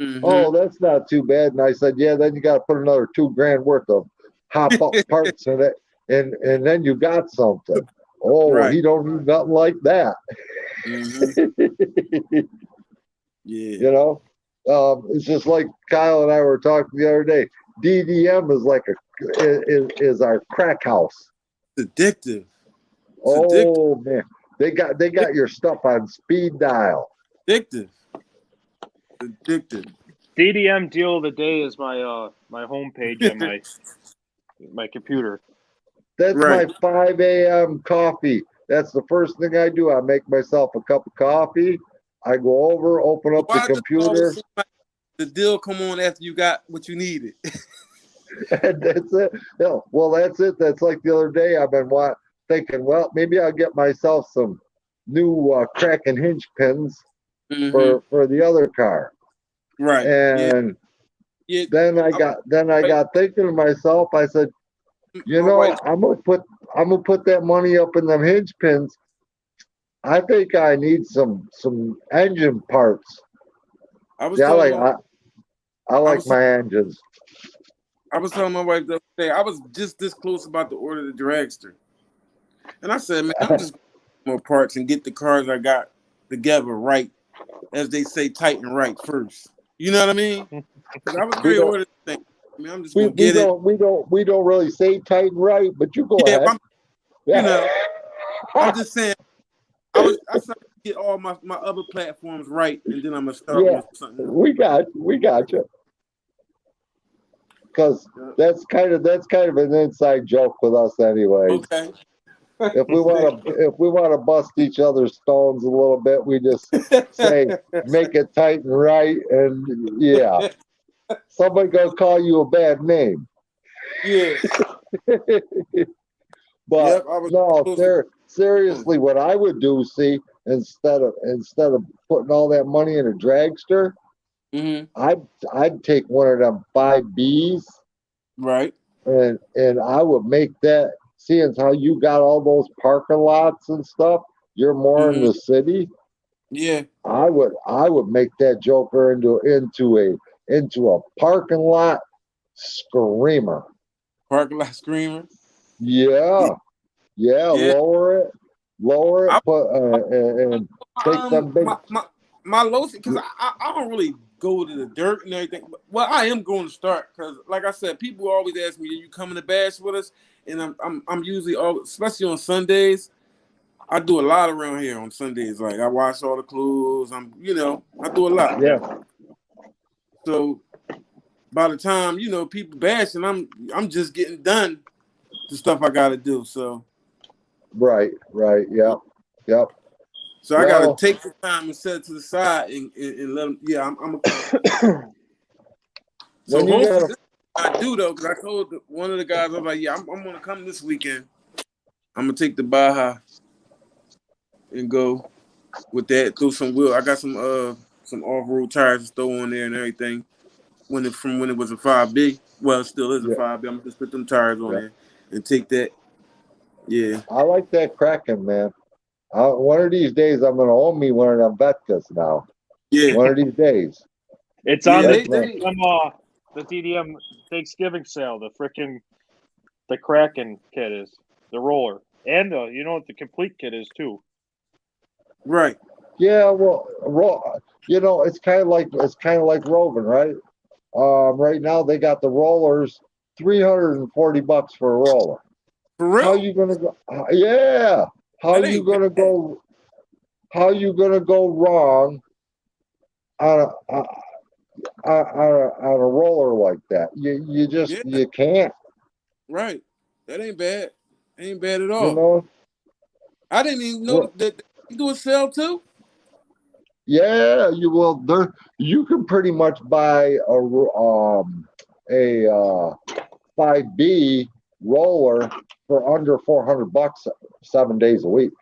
mm-hmm, Oh, that's not too bad. And I said, yeah, then you got to put another $2,000 worth of hop up parts in it, and then you got something. Oh, right, he don't need nothing like that. mm-hmm, yeah. You know, it's just like Kyle and I were talking the other day. DDM is like is our crack house. It's addictive. It's addictive. Oh man, they got your stuff on speed dial. Addictive. Addictive. DDM deal of the day is my homepage on my computer. That's Right. my 5 a.m. coffee. That's the first thing I do. I make myself a cup of coffee. I go over, open up the Why does it always computer, seem like the deal come on after you got what you needed? and that's it. Yeah, well, that's it. That's like the other day. I've been thinking, well, maybe I'll get myself some new crack and hinge pins Mm-hmm. for the other car. Right. Yeah. And Yeah. then I got thinking to myself. I said, My wife. I'm gonna put that money up in them hinge pins. I think I need some engine parts. I was Yeah, telling my I I like was my engines. I was telling my wife the other day, I was just this close about to order the dragster. And I said, man, I'm just gonna get more parts and get the cars I got together right, as they say, tight and right first. You know what I mean? Because I was We great don't order the thing. I mean, I'm just gonna get it. we don't really say tight and right, but you go Yeah, ahead. Yeah. I'm just saying. I started to get all my other platforms right, and then I'm gonna start Yeah, on something else. we got you. Because that's kind of an inside joke with us, anyways. Okay. If we want to bust each other's stones a little bit, we just say make it tight and right, and yeah, somebody gonna call you a bad name. Yeah. But Yep. I was no, supposed to. seriously, what I would do, see, instead of putting all that money in a dragster, I'd take one of them 5Bs Right. and I would make that. Seeing how you got all those parking lots and stuff, you're more in the city. Yeah. I would make that joker into a parking lot screamer. Parking lot screamer. Yeah, yeah. Yeah. Lower it, I, put and take some big. my low because I don't really go to the dirt and everything. Well, I am going to start because, like I said, people always ask me, "Are you coming to bash with us?" And I'm usually especially on Sundays. I do a lot around here on Sundays. Like I wash all the clothes. I do a lot. Yeah, So by the time people bashing, I'm just getting done the stuff I got to do. So right. Yep. so I got to Well, take the time and set it to the side and let them. Yeah, I'm a come. So when you hopefully got this I do though, because I told one of the guys, I was like, yeah, I'm gonna come this weekend. I'm gonna take the Baja and go with that through some wheel. I got some off-road tires to throw on there and everything. When it was a 5B. Well, it still is a yeah, 5B. I'm gonna just put them tires on yeah. there and take that. Yeah. I like that Kraken, man. One of these days, I'm gonna own me one of them Vetkas now. Yeah. One of these days. It's Yeah, on the they TDM Thanksgiving sale. The Kraken kit is the roller, and you know what the complete kit is too. right. Yeah, well, it's kind of like roving, right? Right now they got the rollers, $340 for a roller. For How real? you gonna go? Yeah, how That you ain't gonna bad. go? How you gonna go wrong on a roller like that? Yeah, You can't. right. That ain't bad. Ain't bad at You all. know. I didn't even know Well, that you do a sale too. yeah, you will. There, you can pretty much buy a 5B roller for under $400 7 days a week,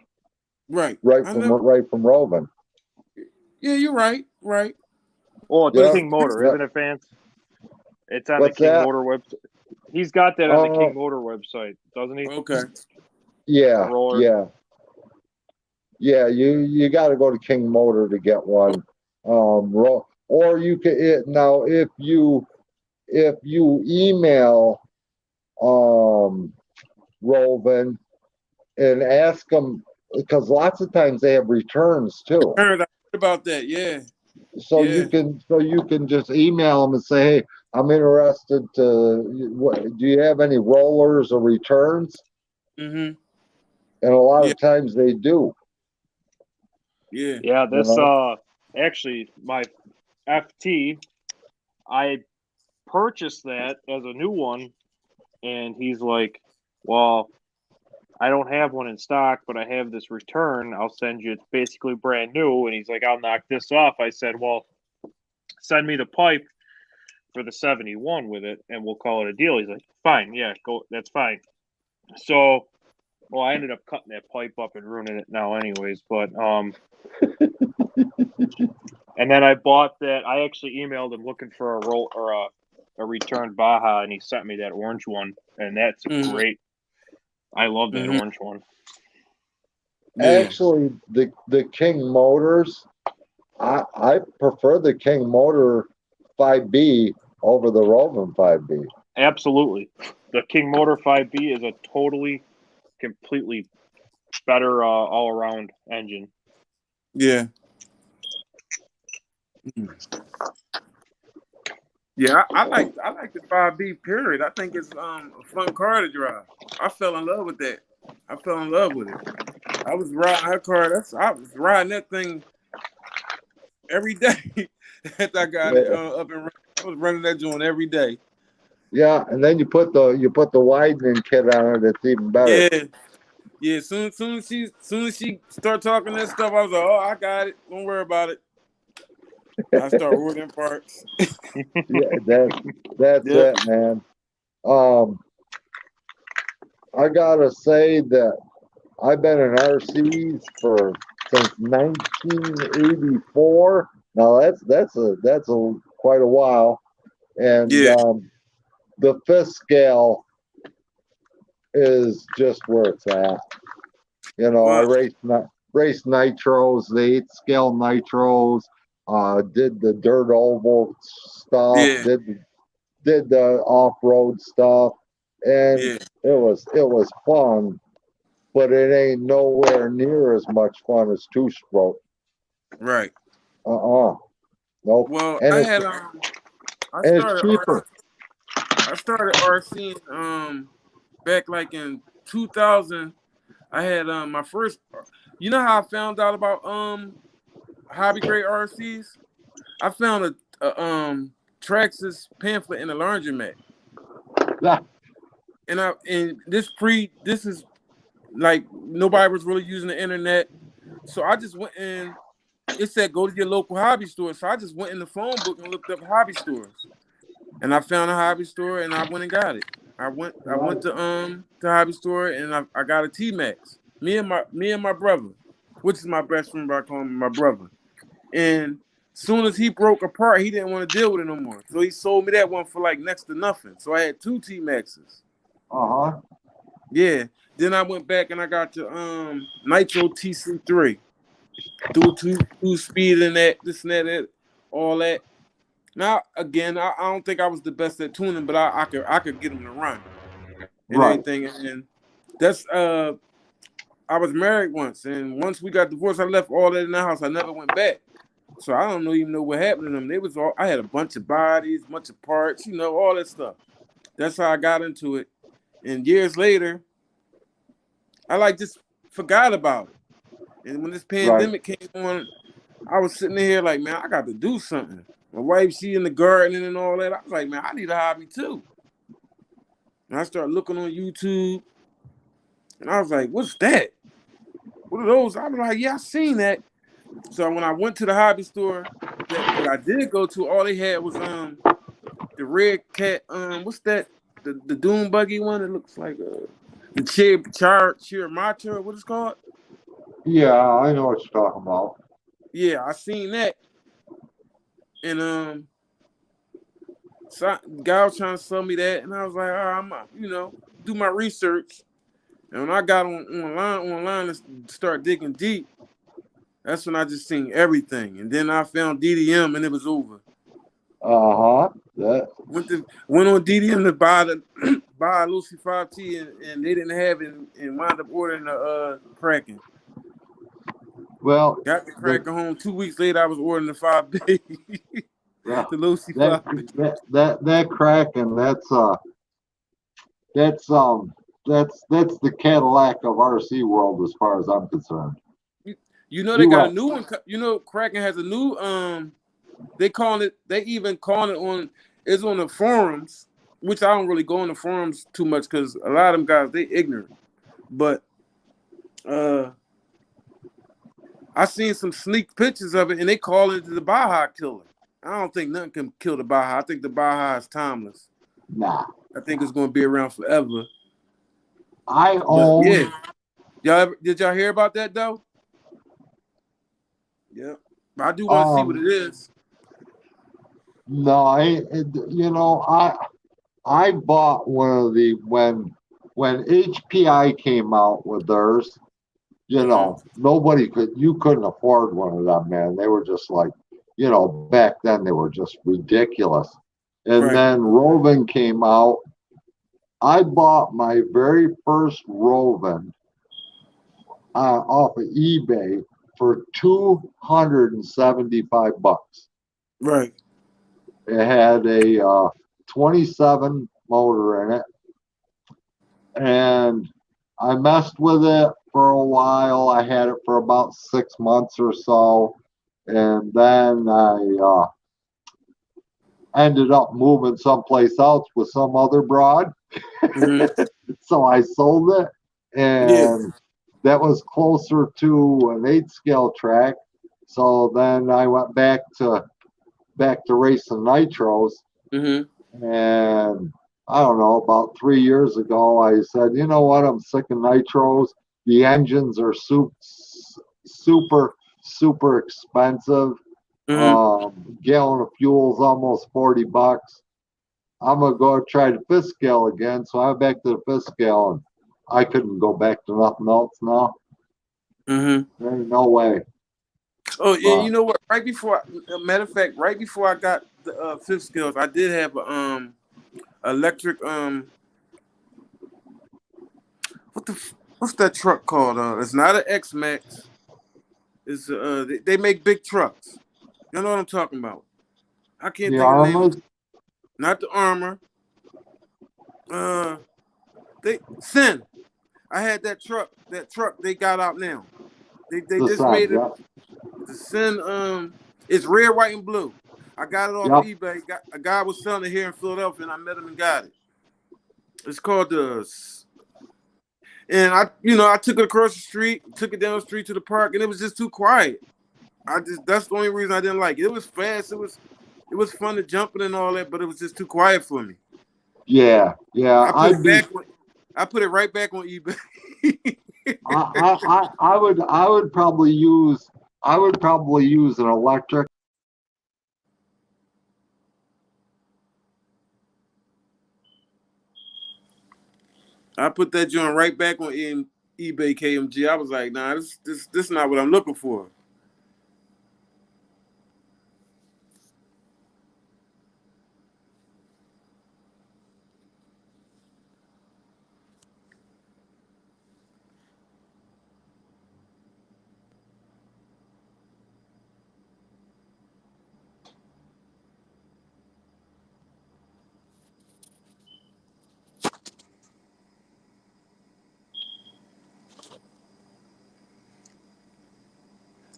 Right. right I from never. Rovin. Yeah, you're right. Right. Oh, it's But a Yeah, it's King Motor, yeah. isn't it, fans? It's on the What's King that? Motor website. He's got that on the Uh, King Motor website, doesn't he? okay. The yeah, roller. yeah, yeah. You got to go to King Motor to get one. Or you can now if you email Rovin and ask them because lots of times they have returns too. Heard about that. Yeah. So Yeah. you can just email them and say, hey, I'm interested do you have any rollers or returns? Mm-hmm. And a lot Yeah. of times they do, Yeah. Yeah, you this know. actually my FT, I purchased that as a new one, and he's like, "Well, I don't have one in stock, but I have this return. I'll send you. It's basically brand new." And he's like, "I'll knock this off." I said, "Well, send me the pipe for the 71 with it, and we'll call it a deal." He's like, "Fine, yeah, go. That's fine." So, well, I ended up cutting that pipe up and ruining it now, anyways. But and then I bought that. I actually emailed him looking for a roll or a returned Baja, and he sent me that orange one, and that's Mm-hmm. great. I love that Mm-hmm. orange one. Yeah. Actually, the King Motors, I prefer the King Motor 5B over the Rovin 5B. Absolutely, the King Motor 5B is a completely better all around engine. Yeah. Yeah. I like the 5B period. I think it's a fun car to drive. I fell in love with that. I fell in love with it. I was riding her car. I was riding that thing every day after I got it Yeah, up and running. I was running that joint every day. yeah, and then you put the widening kit on it. It's even better. Yeah, yeah. Soon as she start talking that stuff, I was like, oh, I got it. Don't worry about it. I start ordering parts. Yeah, that's Yeah. it, man. Um, I gotta say that I've been in RCs since 1984, Now that's quite a while, and Yeah. the fifth scale is just where it's at. You know, I Well, raced nitros, the 8th scale nitros, did the dirt oval stuff, yeah, did the off road stuff, and yeah, it was fun, but it ain't nowhere near as much fun as two stroke. right. Nope. Well, And I it's had I and it's started cheaper. I started RCing back like in 2000. I had my first. You know how I found out about hobby grade RCs? I found a Traxxas pamphlet in a laundromat, Yeah, and this is like nobody was really using the internet, so I just went in. It said go to your local hobby store, so I just went in the phone book and looked up hobby stores, and I found a hobby store, and I went and got it. I went to hobby store, and I got a T Max. Me and my brother, which is my best friend, but I call him my brother. And soon as he broke apart, he didn't want to deal with it no more. So he sold me that one for like next to nothing. So I had two T Maxes. uh-huh. Yeah. Then I went back and I got the Nitro TC3. Do two speed and that, this and that, all that. Now again, I don't think I was the best at tuning, but I could get them to run and Right. everything. And that's I was married once, and once we got divorced, I left all that in the house. I never went back. So I don't even know what happened to them. They was all I had a bunch of bodies, bunch of parts, all that stuff. That's how I got into it. And years later, I like just forgot about it. And when this Right. pandemic came on, I was sitting there like, man, I got to do something. My wife, she in the gardening and all that. I was like, man, I need a hobby too. And I started looking on YouTube, and I was like, what's that? What are those? I was like, yeah, I seen that. So when I went to the hobby store that I did go to, all they had was the red cat, what's that? The Doom Buggy one. It looks like the Chirmata, what it's called. Yeah, I know what you're talking about. Yeah, I seen that, and so the guy was trying to sell me that, and I was like, all right, do my research. And when I got online and start digging deep, that's when I just seen everything, and then I found DDM, and it was over. Uh-huh. That Went on DDM to buy buy a Lucy 5T, and they didn't have it, and wound up ordering the Kraken. well Got the the Kraken home 2 weeks later. I was ordering the 5B, yeah, the Lucy that 5B. that Kraken, that's that's the Cadillac of RC world as far as I'm concerned. They You got a went new one. Kraken has a new They call it. They even call it on. It's on the forums, which I don't really go on the forums too much because a lot of them guys they ignorant. But I seen some sneak pictures of it, and they call it the Baja Killer. I don't think nothing can kill the Baja. I think the Baja is timeless. nah. I think it's going to be around forever. I But own yeah, did y'all hear about that though? Yeah, but I do want to see what it is. no, I bought one of the when HPI came out with theirs, you couldn't afford one of them, man. They were just like, back then they were just ridiculous. And Right. then Rovin came out. I bought my very first Rovin off of eBay for $275. Right. It had a 27 motor in it, and I messed with it for a while. I had it for about 6 months or so, and then I ended up moving someplace else with some other broad. Mm-hmm. So I sold it, Yeah. and that was closer to an 8 scale track. So then I went back to racing nitros, Mm-hmm. and I don't know, about 3 years ago, I said, you know what, I'm sick of nitros. The engines are super, super expensive. Gallon of fuel's almost $40. I'm gonna go try the fifth scale again. So I'm back to the fifth scale, and I couldn't go back to nothing else now. There ain't no way. Oh, yeah, you know what? Right before, matter of fact, right before I got the fifth scales, I did have a electric what's that truck called? It's not an RCMAX. It's they make big trucks. You know what I'm talking about? I can't The think of the name. Armors? Not the Armor. They Sin. I had that truck. That truck they got out now. They The just side, made it. yeah. The Sin. It's red, white, and blue. I got it off Yep. eBay. A guy was selling it here in Philadelphia, and I met him and got it. It's called the. And I took it across the street, took it down the street to the park, and it was just too quiet. That's the only reason I didn't like it. It was fast. It was fun to jumping and all that, but it was just too quiet for me. Yeah. I put it right back on eBay. I would probably use an electric. I put that joint right back on eBay KMG. I was like, nah, this is not what I'm looking for.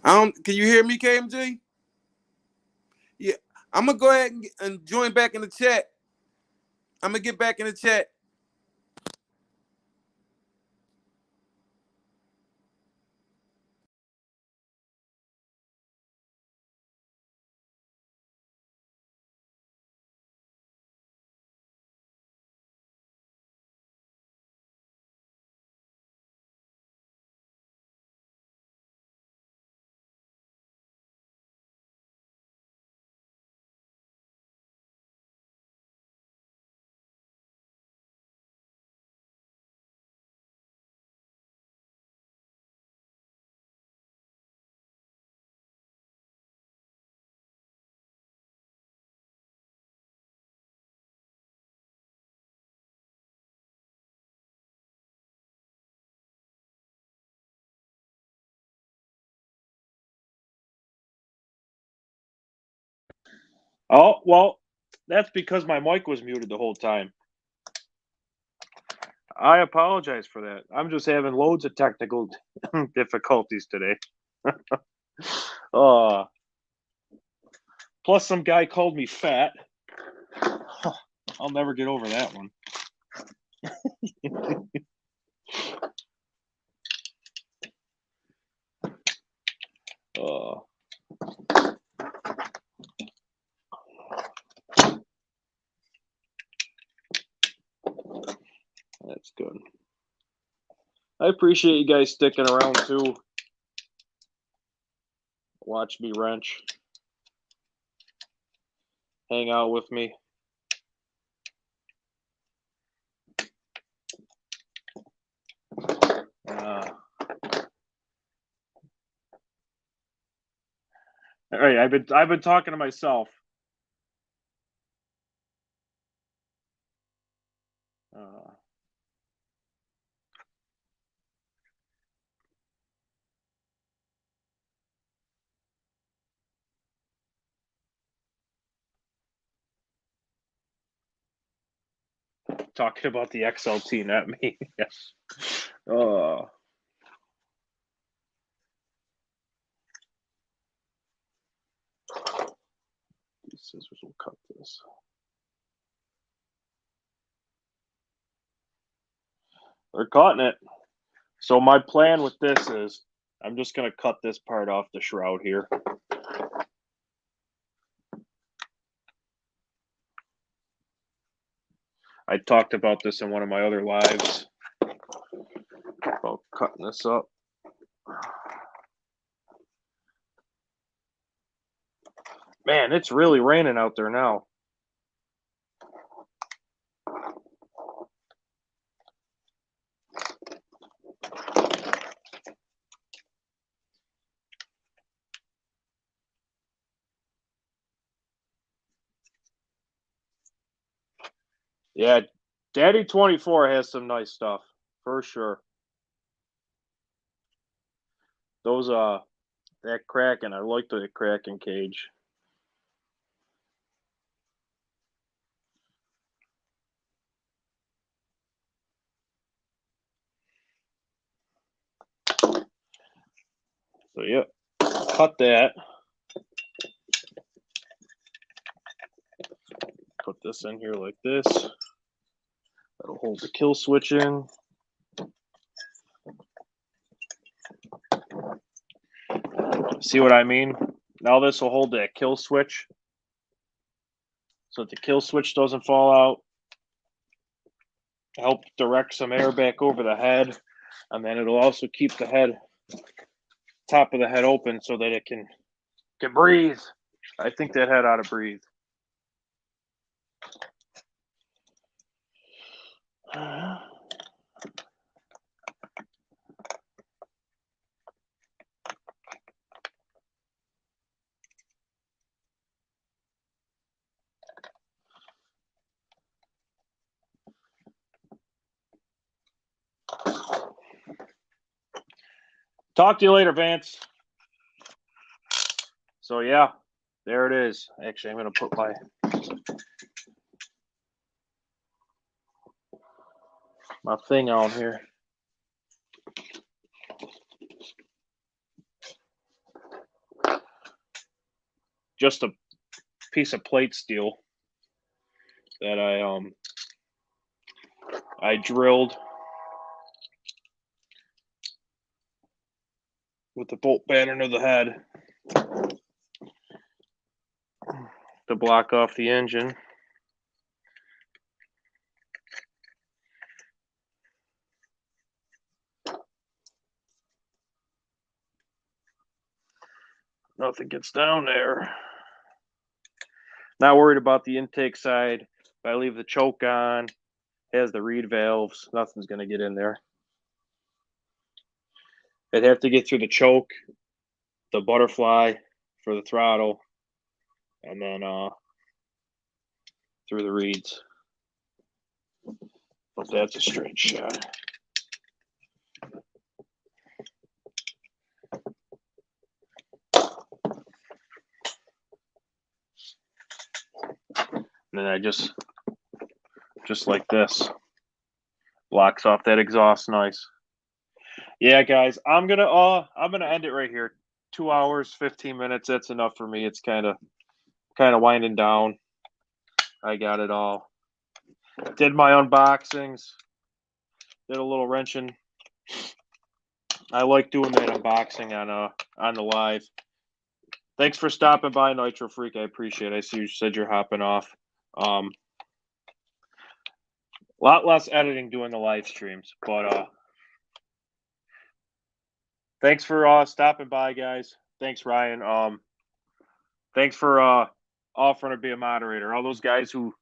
Can you hear me, KMG? Yeah, I'm gonna go ahead and join back in the chat. I'm gonna get back in the chat. Oh, well, that's because my mic was muted the whole time. I apologize for that. I'm just having loads of technical difficulties today. Plus, some guy called me fat. I'll never get over that one. That's good. I appreciate you guys sticking around too. Watch me wrench. Hang out with me. All right, I've been talking to myself. Talking about the XLT, not me. Yes. These scissors will cut this. They're cutting it. So my plan with this is I'm just going to cut this part off the shroud here. I talked about this in one of my other lives about cutting this up. Man, it's really raining out there now. Yeah, Daddy 24 has some nice stuff for sure. Those that Kraken, I like the Kraken cage. So yeah, cut that. Put this in here like this. That'll hold the kill switch in. See what I mean? Now this will hold that kill switch so that the kill switch doesn't fall out. Help direct some air back over the head, and then it'll also keep the head, top of the head open so that it can breathe. I think that head ought to breathe. Talk to you later, Vance. So yeah, there it is. Actually, I'm gonna put my thing on here. Just a piece of plate steel that I drilled with the bolt pattern of the head to block off the engine. Nothing gets down there. Not worried about the intake side. If I leave the choke on, has the reed valves, nothing's going to get in there. I'd have to get through the choke, the butterfly for the throttle, and then through the reeds. But that's a straight shot. And then I just like this, blocks off that exhaust nice. Yeah, guys, I'm gonna end it right here. 2 hours, 15 minutes. That's enough for me. It's kind of winding down. I got it all. Did my unboxings. Did a little wrenching. I like doing that unboxing on the live. Thanks for stopping by, Nitro Freak. I appreciate it. I see you said you're hopping off. A lot less editing doing the live streams, but thanks for stopping by, guys. Thanks, Ryan. Thanks for offering to be a moderator. All those guys who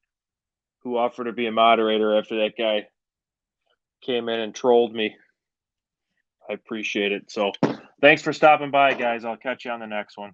offered to be a moderator after that guy came in and trolled me. I appreciate it. So thanks for stopping by, guys. I'll catch you on the next one.